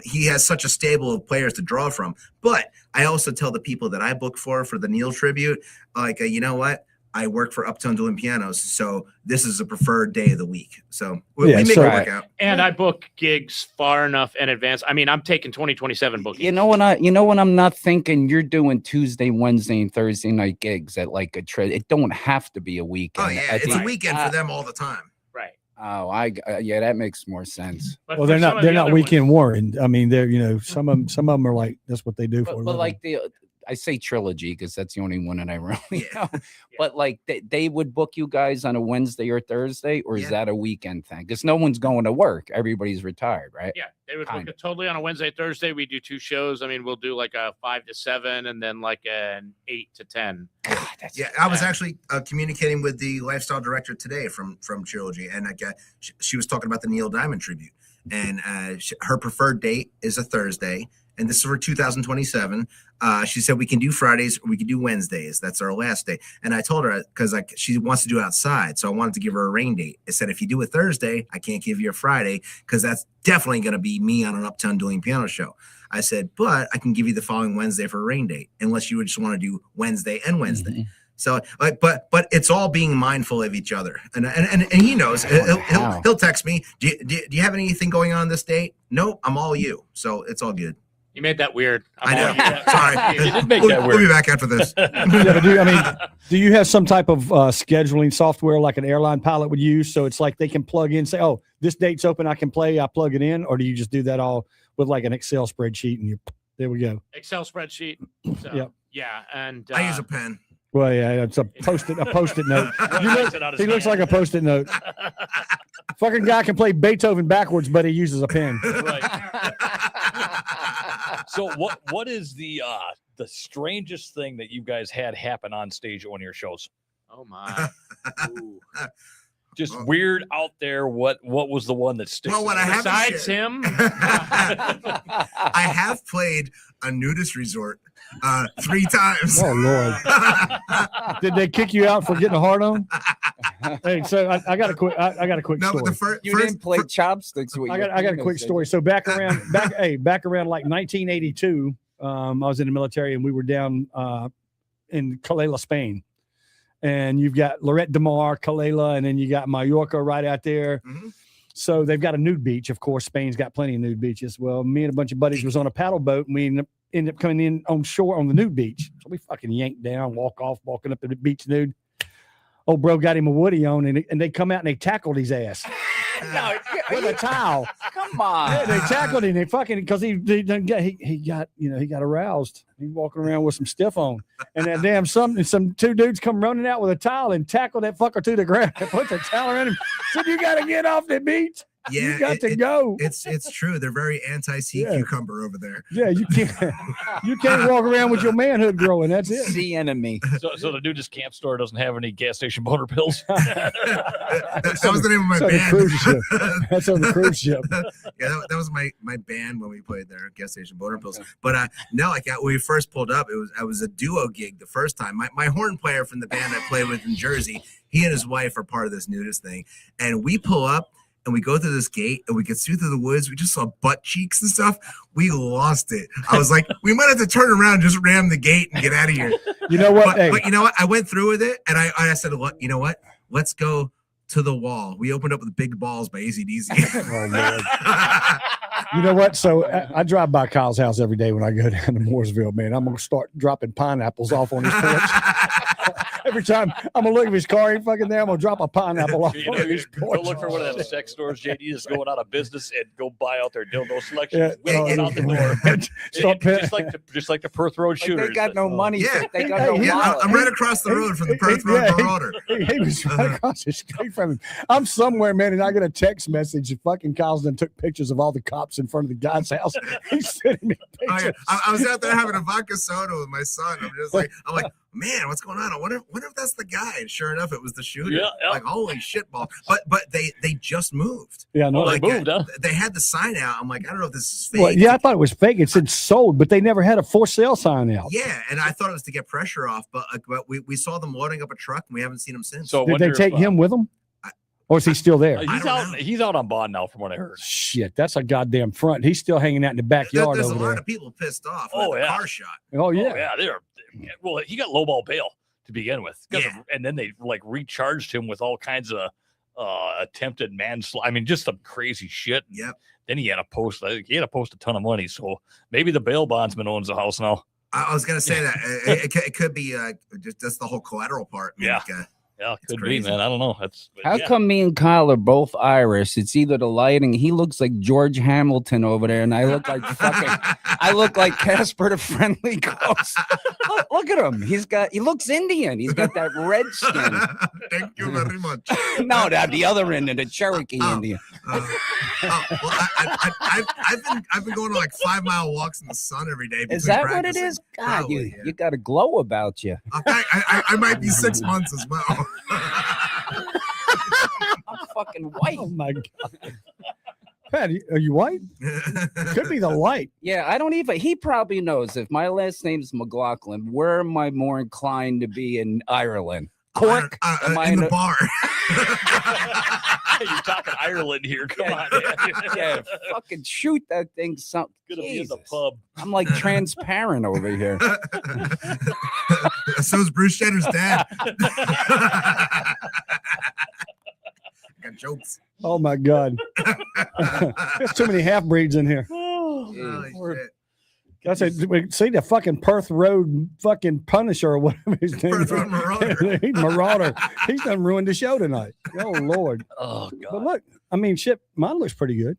he has such a stable of players to draw from. But I also tell the people that I book for the Neil tribute, like, you know what? I work for Uptown Dueling Pianos, so this is a preferred day of the week. So we make it work out. And I book gigs far enough in advance. I mean, I'm taking 2027 bookings. You know when I'm not thinking you're doing Tuesday, Wednesday, and Thursday night gigs at like a trip. It don't have to be a weekend. Oh yeah, it's a weekend for them all the time. Right. Oh, yeah, that makes more sense. Well, they're not weekend warned. I mean, they're some of them are like that's what they do for. But like I say trilogy because that's the only one that I really know. But like they would book you guys on a Wednesday or Thursday, or is that a weekend thing? Because no one's going to work. Everybody's retired, right? Yeah, they would book it totally on a Wednesday, Thursday. We do 2 shows. I mean, we'll do like a 5 to 7 and then like an 8 to 10. God, I was actually communicating with the lifestyle director today from Trilogy, and she was talking about the Neil Diamond tribute, and her preferred date is a Thursday. And this is for 2027. She said we can do Fridays or we can do Wednesdays. That's our last day. And I told her because she wants to do it outside. So I wanted to give her a rain date. I said, if you do a Thursday, I can't give you a Friday because that's definitely going to be me on an Uptown Dueling Piano show. I said, but I can give you the following Wednesday for a rain date, unless you would just want to do Wednesday and Wednesday. So, but it's all being mindful of each other, and he knows. He'll text me. Do you have anything going on this date? Nope, I'm all you. So it's all good. You made that weird. I know. Sorry. You did make that weird. We'll be back after this. Do you have some type of scheduling software like an airline pilot would use? So it's like they can plug in, say, oh, this date's open, I can play, I plug it in, or do you just do that all with like an Excel spreadsheet and there we go. Excel spreadsheet. So, yeah, and I use a pen. Well, yeah, it's a post-it note. He looks like a post-it note. Fucking guy can play Beethoven backwards, but he uses a pen. Right. So what is the strangest thing that you guys had happen on stage at one of your shows? Oh my. Just weird out there. What was the one that sticks? Well, what I have besides him, I have played a nudist resort 3 times. Oh Lord! Did they kick you out for getting a hard on? Hey, so I got a quick. I got a quick story. But you didn't play chopsticks. I got a quick story. So back around like 1982, I was in the military and we were down in Calella, Spain. And you've got Lloret de Mar, Calella, and then you got Mallorca right out there. So they've got a nude beach. Of course, Spain's got plenty of nude beaches. Well, me and a bunch of buddies was on a paddle boat, and we ended up coming in on shore on the nude beach. So we fucking yanked down, walking up to the beach nude. Old bro got him a woody on, and they come out and they tackled his ass No, with a towel. come on. Yeah, they tackled him. They fucking because he got aroused. He's walking around with some stiff on, and that damn some two dudes come running out with a towel and tackle that fucker to the ground. Put the towel around him. Said, "You got to get off the beach. Yeah, you got to go." It's true. They're very anti-sea cucumber over there. Yeah, you can't walk around with your manhood growing. That's it. Sea enemy. So the nudist camp store doesn't have any gas station boner pills. That was the name of my That's on the band. cruise ship. That's on the cruise ship. Yeah, that was my band when we played there, gas station boner pills. But no, like when we first pulled up, I was a duo gig the first time. My horn player from the band I played with in Jersey, he and his wife are part of this nudist thing, and we pull up. And we go through this gate and we get through the woods. We just saw butt cheeks and stuff. We lost it. I was like, we might have to turn around and just ram the gate and get out of here. You know what? But you know what? I went through with it and I said, look, you know what? Let's go to the wall. We opened up with Big Balls by AC/DC. Oh, Lord. You know what? So I drive by Kyle's house every day when I go down to Mooresville, man. I'm going to start dropping pineapples off on his porch. Every time I'm going to look at his car, he fucking there, I'm going to drop a pineapple off on his porch. Go look for one of them sex stores, JD, is going out of business, and go buy out their dildo selection. Yeah. Out the door. just like the Perth Road Like shooters. they got no money. Yeah. They got no wallet. I'm right across the road from the Perth Road Marauder. He was right across the street from him. I'm somewhere, man, and I get a text message. Fucking Kyle's done took pictures of all the cops in front of the guy's house. He's sending me pictures. I was out there having a vodka soda with my son. I'm like, man, what's going on? I wonder if that's the guy. And sure enough, it was the shooter. Yeah. Like, holy shit ball. But they just moved. Yeah, no, they moved, huh? They had the sign out. I'm like, I don't know if this is fake. well, yeah, I thought it was fake. It said sold, but they never had a for sale sign out. Yeah, and I thought it was to get pressure off, but we saw them loading up a truck, and we haven't seen them since. So I Did they wonder take if, him with them? Or is he still there? He's I don't out. know. He's out on bond now, from what I heard. Shit, that's a goddamn front. He's still hanging out in the backyard There's a over lot there. of people pissed off. Oh, with the yeah. car shot. Oh, yeah. Oh, yeah, they're well. He got lowball bail to begin with, and then they like recharged him with all kinds of attempted manslaughter. I mean, just some crazy shit. Yep. Then he had to post a ton of money. So maybe the bail bondsman owns the house now. I was gonna say that it could be just the whole collateral part. Yeah. Yeah, It's could be, crazy. man. I don't know. How come me and Kyle are both Irish? It's either the lighting. He looks like George Hamilton over there, and I look like I look like Casper the Friendly Ghost. Look at him. He looks Indian. He's got that red skin. Thank you very much. No, that the other end of the Cherokee Indian. Well, I've been going on like 5-mile walks in the sun every day. Is between that what it practicing. is? God, Probably, yeah. you got a glow about you. I might be 6 months as well. I'm fucking white. Oh, my God. Pat, are you white? Could be the light. Yeah, I don't even. He probably knows if my last name's McLaughlin, where am I more inclined to be in Ireland? Cork? Am I in the a- bar. You're talking Ireland here. Come on, man. Yeah, fucking shoot that thing. Something. Gonna be in the pub. I'm like transparent over here. So's Bruce Jenner's dad. Got jokes. Oh, my God. There's too many half breeds in here. Holy Lord. shit. That's it. See the fucking Perth Road fucking Punisher or whatever his name Perth is. Road Marauder. He's Marauder. He's done ruined the show tonight. Oh, Lord. Oh But God. look, I mean, shit, mine looks pretty good.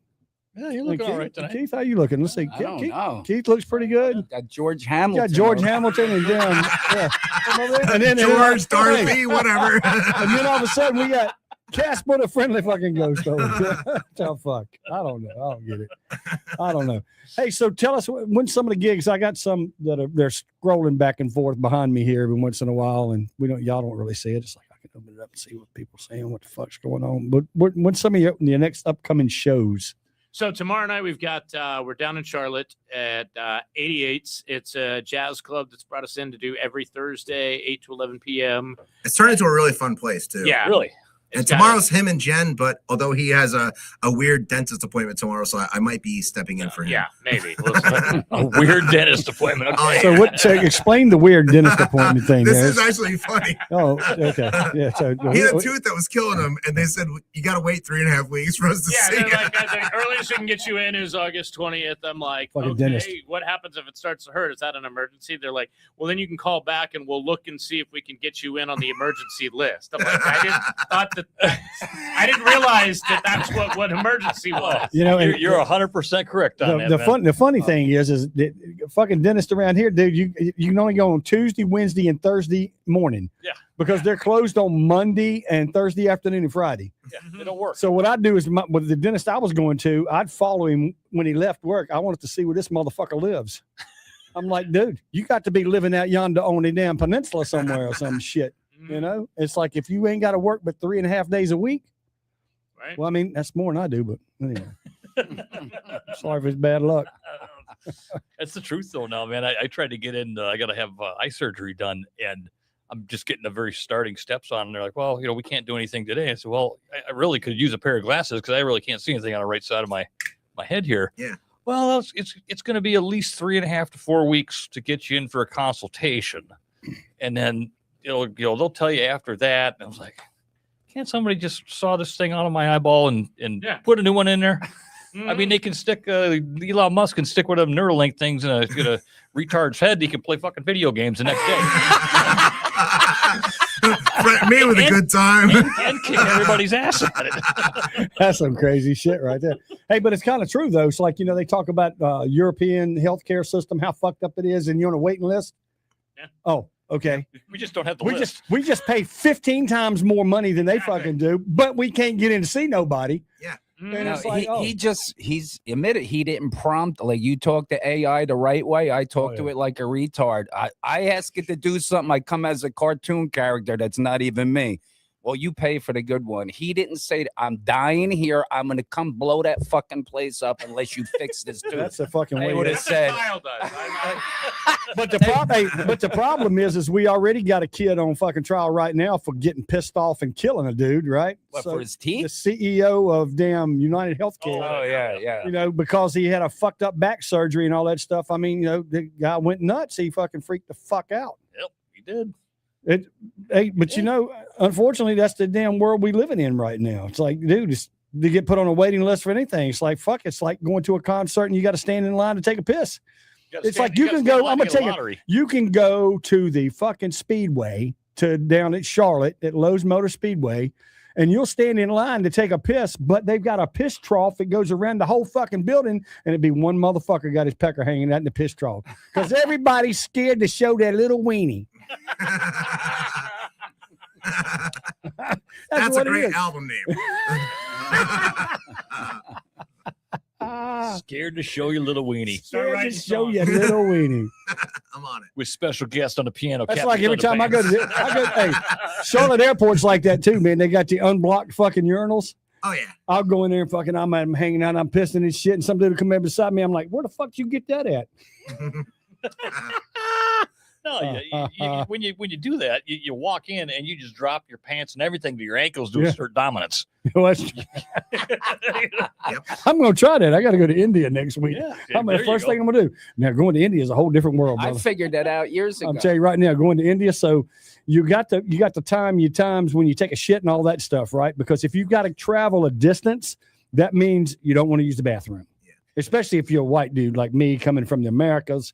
Yeah, you look Keith, all right tonight. Keith, how you looking? Let's see. I don't Keith, know. Keith looks pretty good. Got George You Hamilton. got George over- Hamilton and damn, yeah. And then George, hey, Dorothy, whatever. and then all of a sudden we got Casper the Friendly fucking Ghost over there. Oh, fuck. I don't know. I don't get it. I don't know. Hey, so tell us when some of the gigs. I got some that they're scrolling back and forth behind me here every once in a while, and y'all don't really see it. It's like I can open it up and see what people are saying, what the fuck's going on. But when some of your next upcoming shows? So tomorrow night we've got we're down in Charlotte at 88's. It's a jazz club that's brought us in to do every Thursday, 8 to 11 p.m. It's turned into a really fun place too. Yeah, Really? And tomorrow's him and Jen, but although he has a weird dentist appointment tomorrow, so I might be stepping in for him. Yeah, maybe. A weird dentist appointment. Okay. Oh, yeah. So what? So explain the weird dentist appointment thing. This there. is actually funny. Oh, okay. Yeah. So He had a tooth that was killing him, and they said you got to wait 3.5 weeks for us to Yeah, see they're it. like, the earliest we can get you in is August 20th. I'm like, Fucking okay, dentist. what happens if it starts to hurt? Is that an emergency? They're like, well, then you can call back and we'll look and see if we can get you in on the emergency list. I'm like, I didn't realize that that's what emergency was. You know, and You're 100% correct on that. the funny thing is that fucking dentist around here, dude, you can only go on Tuesday, Wednesday, and Thursday morning. Yeah. Because they're closed on Monday and Thursday afternoon and Friday. Yeah, it don't work. So what I do is with the dentist I was going to, I'd follow him when he left work. I wanted to see where this motherfucker lives. I'm like, dude, you got to be living out yonder on the damn peninsula somewhere or some shit. You know, it's like if you ain't got to work but 3.5 days a week. Right. Well, I mean, that's more than I do, but anyway. Sorry for his bad luck. That's the truth, though. Now, man, I tried to get in. I got to have eye surgery done, and I'm just getting the very starting steps on. And they're like, "Well, we can't do anything today." I said, "Well, I really could use a pair of glasses because I really can't see anything on the right side of my head here." Yeah. Well, it's going to be at least 3.5 to 4 weeks to get you in for a consultation, and then they'll tell you after that. And I was like, can't somebody just saw this thing out of my eyeball and put a new one in there? I mean, they can stick Elon Musk can stick one of them Neuralink things in a retard's head. He can play fucking video games the next day Me with a good time. and kick everybody's ass at it. That's some crazy shit right there. Hey, but it's kind of true though. It's like, they talk about European healthcare system, how fucked up it is, and you're on a waiting list. Yeah. Oh, okay. We just don't have the list. We just pay 15 times more money than they fucking do, but we can't get in to see nobody. Yeah. And No, it's like, he's admitted he didn't prompt. Like, you talk to AI the right way, I talk to it like a retard. I ask it to do something, I come as a cartoon character that's not even me. Well, you pay for the good one. He didn't say, I'm dying here, I'm gonna come blow that fucking place up unless you fix this too. That's the fucking They way. would it have is. said, But the problem is we already got a kid on fucking trial right now for getting pissed off and killing a dude, right? what, So for his the teeth? CEO of damn United Healthcare. Oh yeah. Because he had a fucked up back surgery and all that stuff. I mean, the guy went nuts. He fucking freaked the fuck out. Yep, we did. But unfortunately, that's the damn world we living in right now. It's like, dude, to get put on a waiting list for anything. It's like, fuck, it's like going to a concert and you got to stand in line to take a piss. It's like you can go, I'm going to tell you, you can go to the fucking Speedway down at Charlotte at Lowe's Motor Speedway, and you'll stand in line to take a piss, but they've got a piss trough that goes around the whole fucking building, and it'd be one motherfucker got his pecker hanging out in the piss trough because everybody's scared to show that little weenie. That's what a it great is. album name. Scared to show your little weenie. Scared to show you little weenie. I'm on it. With special guest on the piano. That's Captain like every time I go Thunderpants. hey, Charlotte Airport's like that too, man. They got the unblocked fucking urinals. Oh yeah. I'll go in there and fucking, I'm hanging out, I'm pissing and shit, and some dude will come in beside me. I'm like, where the fuck did you get that at? No, when you do that, you walk in and you just drop your pants and everything to your ankles to assert dominance. I'm going to try that. I got to go to India next week. Yeah, The first thing I'm going to do. Now, going to India is a whole different world, I brother. figured that out years ago. I'm telling you right now, going to India. So you got the times when you take a shit and all that stuff, right? Because if you've got to travel a distance, that means you don't want to use the bathroom. Yeah. Especially if you're a white dude like me coming from the Americas.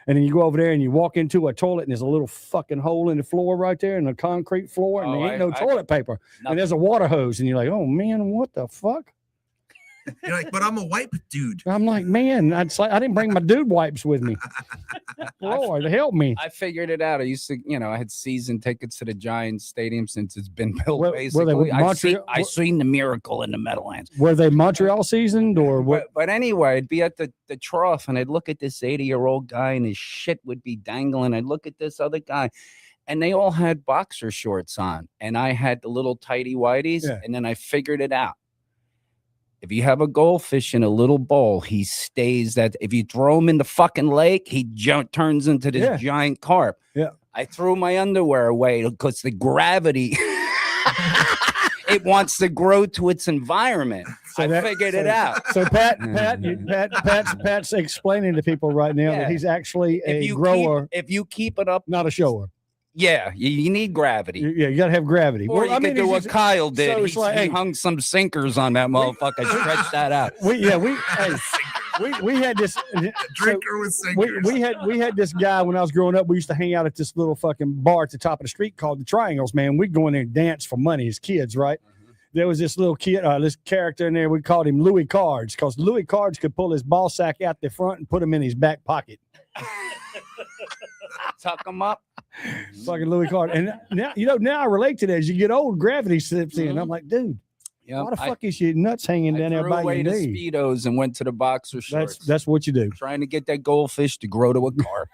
And then you go over there and you walk into a toilet and there's a little fucking hole in the floor right there in the concrete floor, and there ain't no toilet paper. And there's a water hose, and you're like, oh man, what the fuck? You're like, but I'm a white dude. I'm like, man, I didn't bring my dude wipes with me. Lord, help me. I figured it out. I used to, I had season tickets to the Giants Stadium since it's been built. Were Basically, they I seen the miracle in the Meadowlands. Were they Montreal seasoned or what? But anyway, I'd be at the trough and I'd look at this 80-year-old guy and his shit would be dangling. I'd look at this other guy, and they all had boxer shorts on, and I had the little tighty whities. Yeah. And then I figured it out. If you have a goldfish in a little bowl, he stays that. If you throw him in the fucking lake, he turns into this giant carp. Yeah. I threw my underwear away because the gravity it wants to grow to its environment. So I that- figured so- it out. So Pat's explaining to people right now Yeah. that he's actually If a you grower, if you keep it up, not a shower. yeah, you need gravity. Yeah, you got to have gravity. Or you could do what he's- Kyle did. so it's like, He hey, hung some sinkers on that motherfucker, stretched that out. we had this Drinker with sinkers. we had this guy when I was growing up. We used to hang out at this little fucking bar at the top of the street called the Triangles. Man, we'd go in there and dance for money as kids, right? There was this little kid, this character in there. We called him Louis Cards because Louis Cards could pull his ball sack out the front and put him in his back pocket. Tuck them up. Fucking Louis Card. And now, now I relate to that. As you get old, gravity slips in. I'm like, dude, Yep. why the fuck is your nuts hanging down there threw by away your the knee? Speedos and went to the boxer shorts. That's what you do. Trying to get that goldfish to grow to a carp.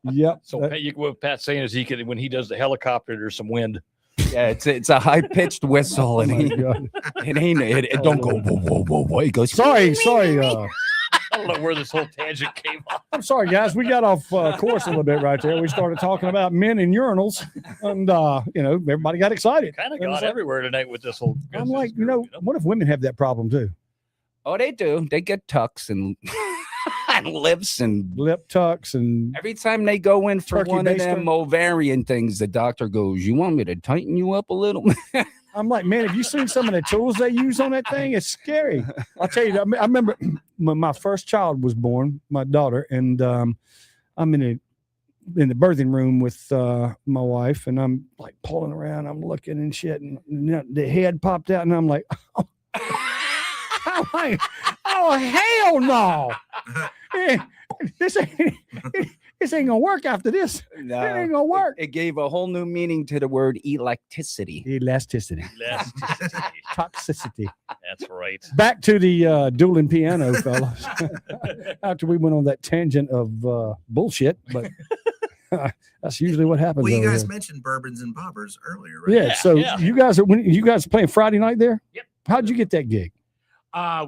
Yep. So what Pat's saying is he can when he does the helicopter, there's some wind. Yeah, it's a high pitched whistle, and Oh my God. it don't go whoa whoa whoa whoa. It goes Sorry. I don't know where this whole tangent came up. I'm sorry, guys. We got off course a little bit right there. We started talking about men and urinals, and everybody got excited. Kind of And it's got like- everywhere tonight with this whole. I'm like, what if women have that problem too? Oh, they do. They get tucks and and lips and Lip tucks and every time they go in for Turkey one of baster? them ovarian things, the doctor goes, "You want me to tighten you up a little?" I'm like, man, have you seen some of the tools they use on that thing? It's scary. I'll tell you, I remember when my first child was born, my daughter, and I'm in the birthing room with my wife, and I'm like pulling around, I'm looking and shit, and the head popped out, and I'm like, oh hell no. This ain't gonna work after this. It ain't gonna work. It gave a whole new meaning to the word electricity. Elasticity. Elasticity. Toxicity. That's right. Back to the dueling piano, fellas. After we went on that tangent of bullshit, but that's usually what happens. Well, you over guys here. mentioned bourbons and bobbers earlier, right? Yeah. So Yeah. you guys are playing Friday night there? Yep. How'd you get that gig?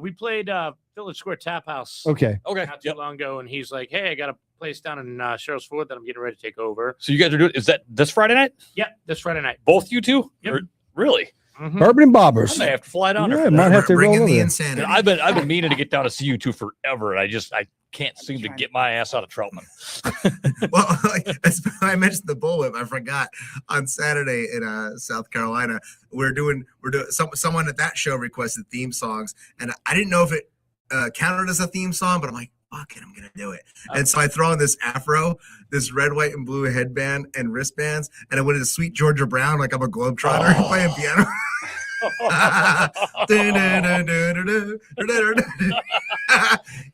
We played Village Square Tap House Okay. Okay. not too long ago, and he's like, "Hey, I got a place down in Sherrills Ford that I'm getting ready to take over." So you guys are doing? Is that this Friday night? Yep, this Friday night. Both you two? Yep. Or- really? Mhm. Bourbon and I Bobbers. may have to fly down Yeah, there. might have to Bring roll in over the there. insanity. I've been meaning to get down to see you two forever, and I can't seem to get my ass out of Troutman. Well, I mentioned the bullwhip. I forgot on Saturday in South Carolina. We're doing someone at that show requested theme songs, and I didn't know if it counted as a theme song, but I'm like, fuck it, I'm gonna do it. And so I throw on this afro, this red, white, and blue headband and wristbands, and I went into Sweet Georgia Brown like I'm a globetrotter playing piano.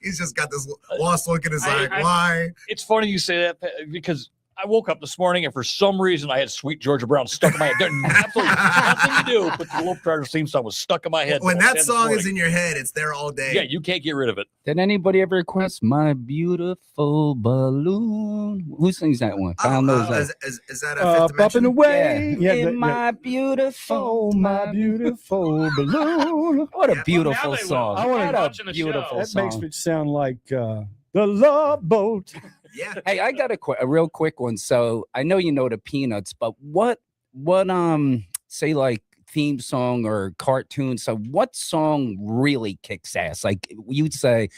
He's just got this lost look in his eye. Why? It's funny you say that because I woke up this morning and for some reason I had Sweet Georgia Brown stuck in my head. There's absolutely nothing to do, but the Globetrotters theme song was stuck in my head. When till that 10 this song is morning. in your head, it's there all day. Yeah, you can't get rid of it. Did anybody ever request "My Beautiful Balloon"? Who sings that one? Kyle knows that. Is that a fifth Up and dimension? away. Yeah. Yeah, In my beautiful, Oh, my beautiful balloon. What a Yeah, beautiful well, now they will. song! I wanna- What Watching a the show. beautiful That makes song! it sound like the Love Boat. Yeah. Hey, I got a real quick one. So I know you know the Peanuts, but what say like theme song or cartoon? So what song really kicks ass? Like you'd say,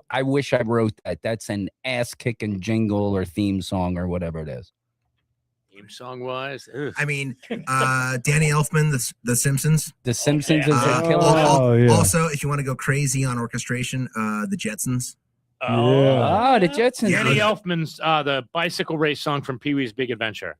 I wish I wrote that. That's an ass kicking jingle or theme song or whatever it is. Theme song wise, I mean, Danny Elfman, the Simpsons. The Simpsons yeah. is a Oh, killer. yeah. Also, if you want to go crazy on orchestration, the Jetsons. Oh, the Jetsons. Danny Yeah. Elfman's the bicycle race song from Pee Wee's Big Adventure.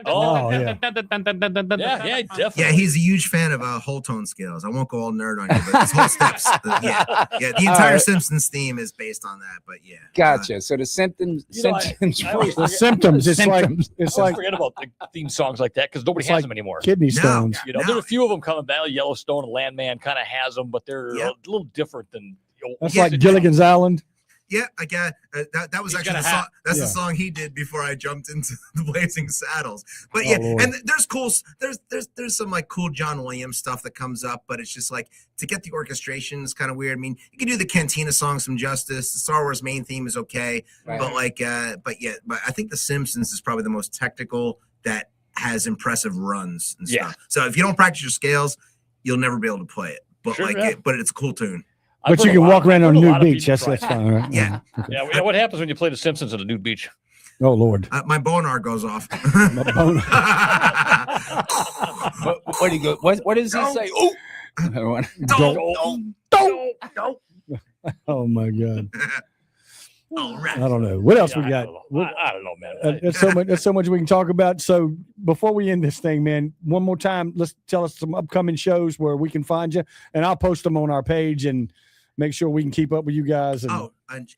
Oh, yeah. Yeah, definitely. Yeah, he's a huge fan of whole tone scales. I won't go all nerd on you, but his whole steps. Yeah, the entire right. Simpsons theme is based on that. But yeah, Gotcha. So the Simpsons. You know, Simpsons I always The forget- symptoms. It's Symptoms. like I forget about the theme songs like that because nobody It's has like them anymore. kidney No. stones. You know, there's a few of them coming back. Yellowstone and Landman kind of has them, but they're Yep. a little different than. That's Yeah. like Gilligan's Island. yeah, I got that was He's actually got a the song. hat. That's Yeah. the song he did before I jumped into the Blazing Saddles. But Oh, yeah, Lord. and there's cool. There's some like cool John Williams stuff that comes up, but it's just like to get the orchestration is kind of weird. I mean, you can do the Cantina song some justice. The Star Wars main theme is okay, Right. but I think The Simpsons is probably the most technical that has impressive runs and Yeah. stuff. So if you don't practice your scales, you'll never be able to play it. But Sure, like yeah. but it's a cool tune. But you can walk around on nude beach. That's right. fine, right? Yeah. Yeah, what happens when you play The Simpsons at a nude beach? Oh Lord. My boner goes off. Boner. What do you go? What does he say? Oh, Don't. Oh my God. All right. I don't know. What else Yeah, we got? I don't know, man. There's so much. There's so much we can talk about. So before we end this thing, man, one more time, let's tell us some upcoming shows where we can find you, and I'll post them on our page and make sure we can keep up with you guys. And,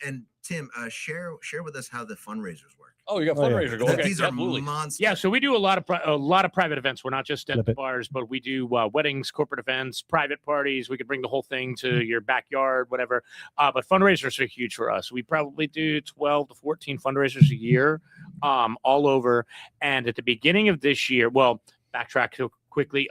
And Tim, share with us how the fundraisers work. Oh, you got Oh, yeah. fundraisers. Okay, These are absolutely. monsters. Yeah, so we do a lot of private events. We're not just at Flip the it. bars, but we do weddings, corporate events, private parties. We could bring the whole thing Mm-hmm. to your backyard, whatever. But fundraisers are huge for us. We probably do 12 to 14 fundraisers a year, all over. And at the beginning of this year, well, backtrack quickly.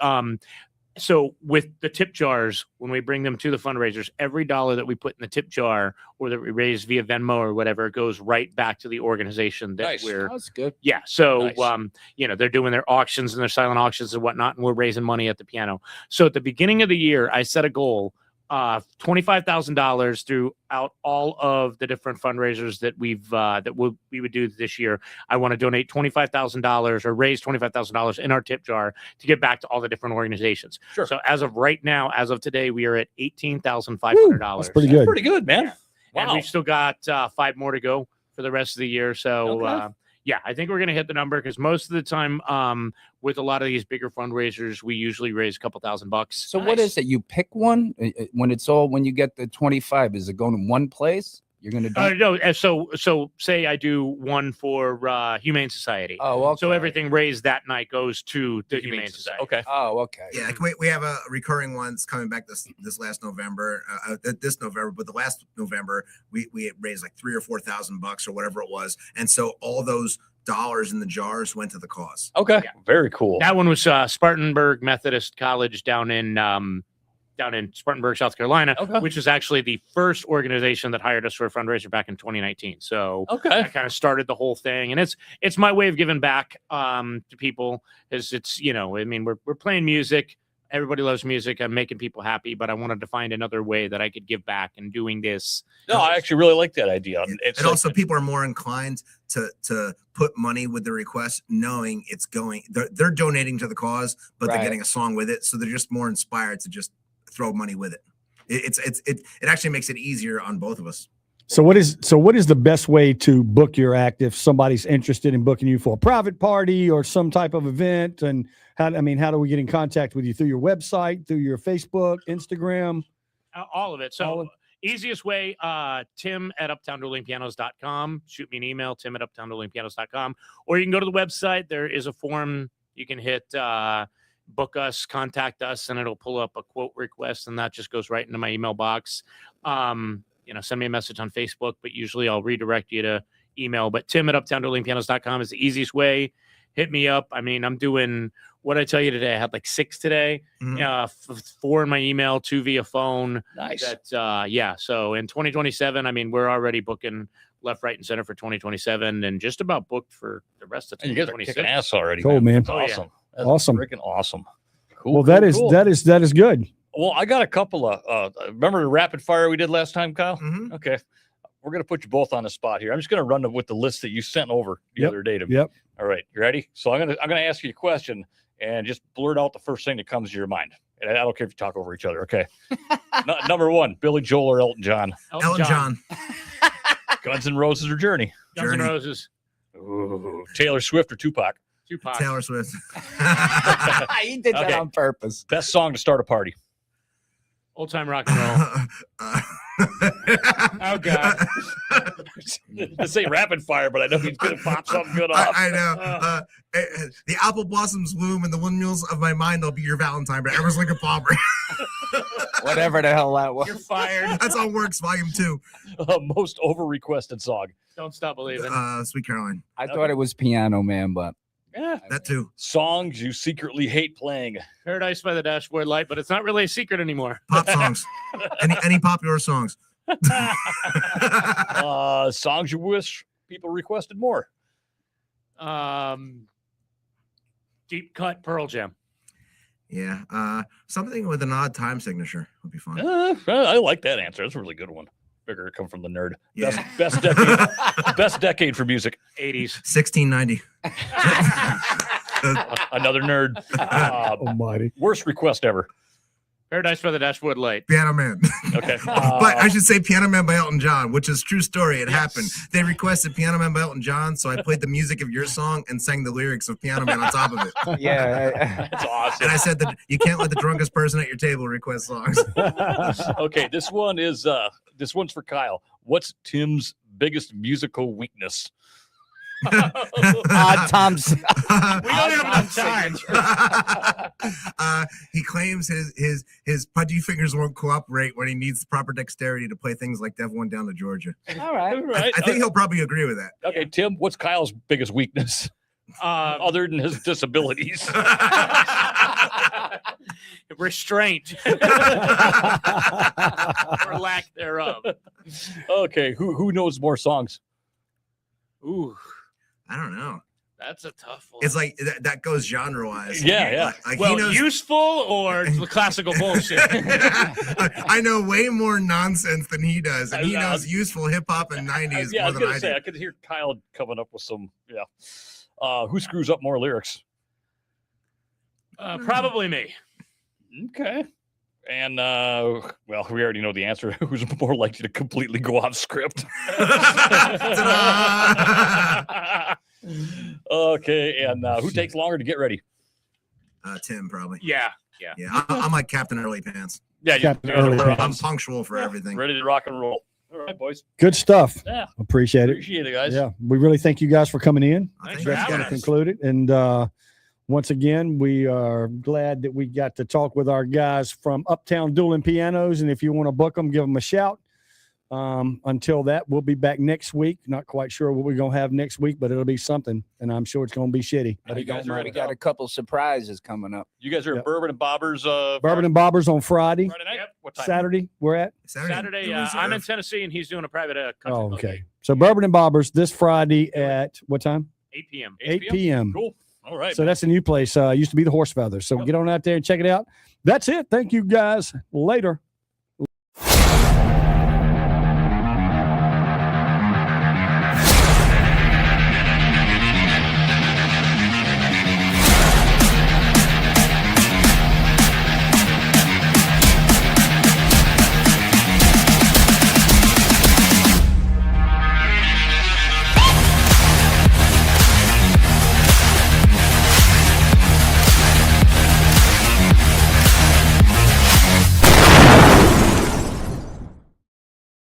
So with the tip jars, when we bring them to the fundraisers, every dollar that we put in the tip jar or that we raise via Venmo or whatever goes right back to the organization that Nice. we're. that's good. Yeah. So, Nice. they're doing their auctions and their silent auctions and whatnot, and we're raising money at the piano. So at the beginning of the year, I set a goal, $25,000 throughout all of the different fundraisers that we would do this year. I want to donate $25,000 or raise $25,000 in our tip jar to give back to all the different organizations. Sure. So as of right now, as of today, we are at $18,500. that's pretty good. Pretty good, man. And Wow. we've still got 5 more to go for the rest of the year. So, Okay. I think we're going to hit the number because most of the time, with a lot of these bigger fundraisers, we usually raise a couple $1,000. So what is it? You pick one when you get the 25. Is it going in one place? You're going to do. No, so say I do one for Humane Society. Oh, okay. So everything raised that night goes to the Humane Society. Okay. Oh, okay. Yeah, we have a recurring ones coming back this last November, this November, but the last November we raised like $3,000 or $4,000 or whatever it was, and so all those dollars in the jars went to the cause. Okay. Yeah. Very cool. That one was Spartanburg Methodist College down in Spartanburg, South Carolina, Okay. which is actually the first organization that hired us for a fundraiser back in 2019. So Okay. that kind of started the whole thing, and it's my way of giving back to people. Is it's we're playing music. Everybody loves music. I'm making people happy, but I wanted to find another way that I could give back and doing this. No, I actually really like that idea. It's And like- also, people are more inclined to put money with the request, knowing it's going. They're donating to the cause, but Right. they're getting a song with it, so they're just more inspired to just throw money with it. It actually makes it easier on both of us. So what is the best way to book your act if somebody's interested in booking you for a private party or some type of event? And how do we get in contact with you? Through your website, through your Facebook, Instagram? All of it. So All of- easiest way, Tim at uptownduelingpianos.com. Shoot me an email, Tim at uptownduelingpianos.com. Or you can go to the website. There is a form. You can hit book us, contact us, and it'll pull up a quote request, and that just goes right into my email box. Send me a message on Facebook, but usually I'll redirect you to email. But Tim at uptownduelingpianos.com is the easiest way. Hit me up. I mean, I'm doing what I tell you today. I had like 6 today, Mhm. 4 in my email, 2 via phone. nice. So in 2027, I mean, we're already booking left, right, and center for 2027, and just about booked for the rest of And you guys are 2026. kicking ass already. Cool, man. That's Oh, yeah. awesome. That's Awesome. Freaking awesome. Cool. Well, cool, that cool. is good. Well, I got a couple of remember the rapid fire we did last time, Kyle? Mhm. Okay. We're gonna put you both on the spot here. I'm just gonna run with the list that you sent over the Yep. other day to me. Yep. All right, you ready? So I'm gonna ask you a question and just blurt out the first thing that comes to your mind. And I don't care if you talk over each other. Okay. Number 1, Billy Joel or Elton John? Ellen John. Guns N' Roses or Journey? Guns N' Journey. Roses, Ooh, Taylor Swift or Tupac? Tupac. Taylor Swift. He did that Okay. on purpose. Best song to start a party? Old time rock and roll. Oh, God. This ain't rapid fire, but I know he's gonna pop something good off. I know. The apple blossoms bloom and the windmills of my mind, they'll be your Valentine, but Emerson Lake Palmer. Whatever the hell that was. You're fired. That's on Works Volume 2. Most over requested song. Don't stop believing. Sweet Caroline. I thought it was Piano Man, but Yeah. That too. Songs you secretly hate playing. Paradise by the Dashboard Light, but it's not really a secret anymore. Pop songs. Any popular songs. Songs you wish people requested more. Deep cut Pearl Jam. Yeah. Something with an odd time signature would be fun. I like that answer. That's a really good one. Figure it come from the nerd. Yeah. Best decade. Best decade for music. 80s. 1690. Another nerd. Almighty. Worst request ever. Paradise by the Dashwood Light. Piano Man. Okay. But I should say Piano Man by Elton John, which is true story. It happened. They requested Piano Man by Elton John, so I played the music of your song and sang the lyrics of Piano Man on top of it. Yeah. That's awesome. And I said that you can't let the drunkest person at your table request songs. Okay, this one's for Kyle. What's Tim's biggest musical weakness? Odd times. We don't have enough time. He claims his pudgy fingers won't cooperate when he needs proper dexterity to play things like Dev One Down to Georgia. All right. All right. I think he'll probably agree with that. Okay, Tim, what's Kyle's biggest weakness other than his disabilities? Restraint. Or lack thereof. Okay, who knows more songs? Ooh, I don't know. that's a tough one. It's like that goes genre wise. Yeah. Like well, he knows. useful or the classical bullshit? I know way more nonsense than he does, and he I- knows useful hip hop and 90s Yeah, I more was than gonna I say do. I could hear Kyle coming up with some. Yeah. Who screws up more lyrics? Probably me. Okay. And well, we already know the answer. Who's more likely to completely go off script? Ta-da! Okay, and who takes longer to get ready? Tim probably. Yeah. Yeah, I'm like Captain Early Pants. Yeah, Captain Early I'm Pants. punctual for everything. ready to rock and roll. All right, boys. Good stuff. Yeah, Appreciate it. appreciate it, guys. Yeah, we really thank you guys for coming in. Thanks Thank for you. That's having going to us. conclude it. And once again, we are glad that we got to talk with our guys from Uptown Dueling Pianos. And if you want to book them, give them a shout. Until that, we'll be back next week. Not quite sure what we're going to have next week, but it'll be something. And I'm sure it's going to be shitty. But you guys are We got a couple surprises coming up. You guys are Yep. at Bourbon and Bobbers. Bourbon and Bobbers on Friday. Friday night. Yep. What time? Saturday, we're at. Saturday, the I'm in Reserve. Tennessee and he's doing a private country Oh, club okay. game. So Bourbon and Bobbers this Friday at what time? 8 p.m. 8 p.m. Cool. All right. So that's a new place. Used to be the Horse Feathers. So Yep. get on out there and check it out. That's it. Thank you guys. Later.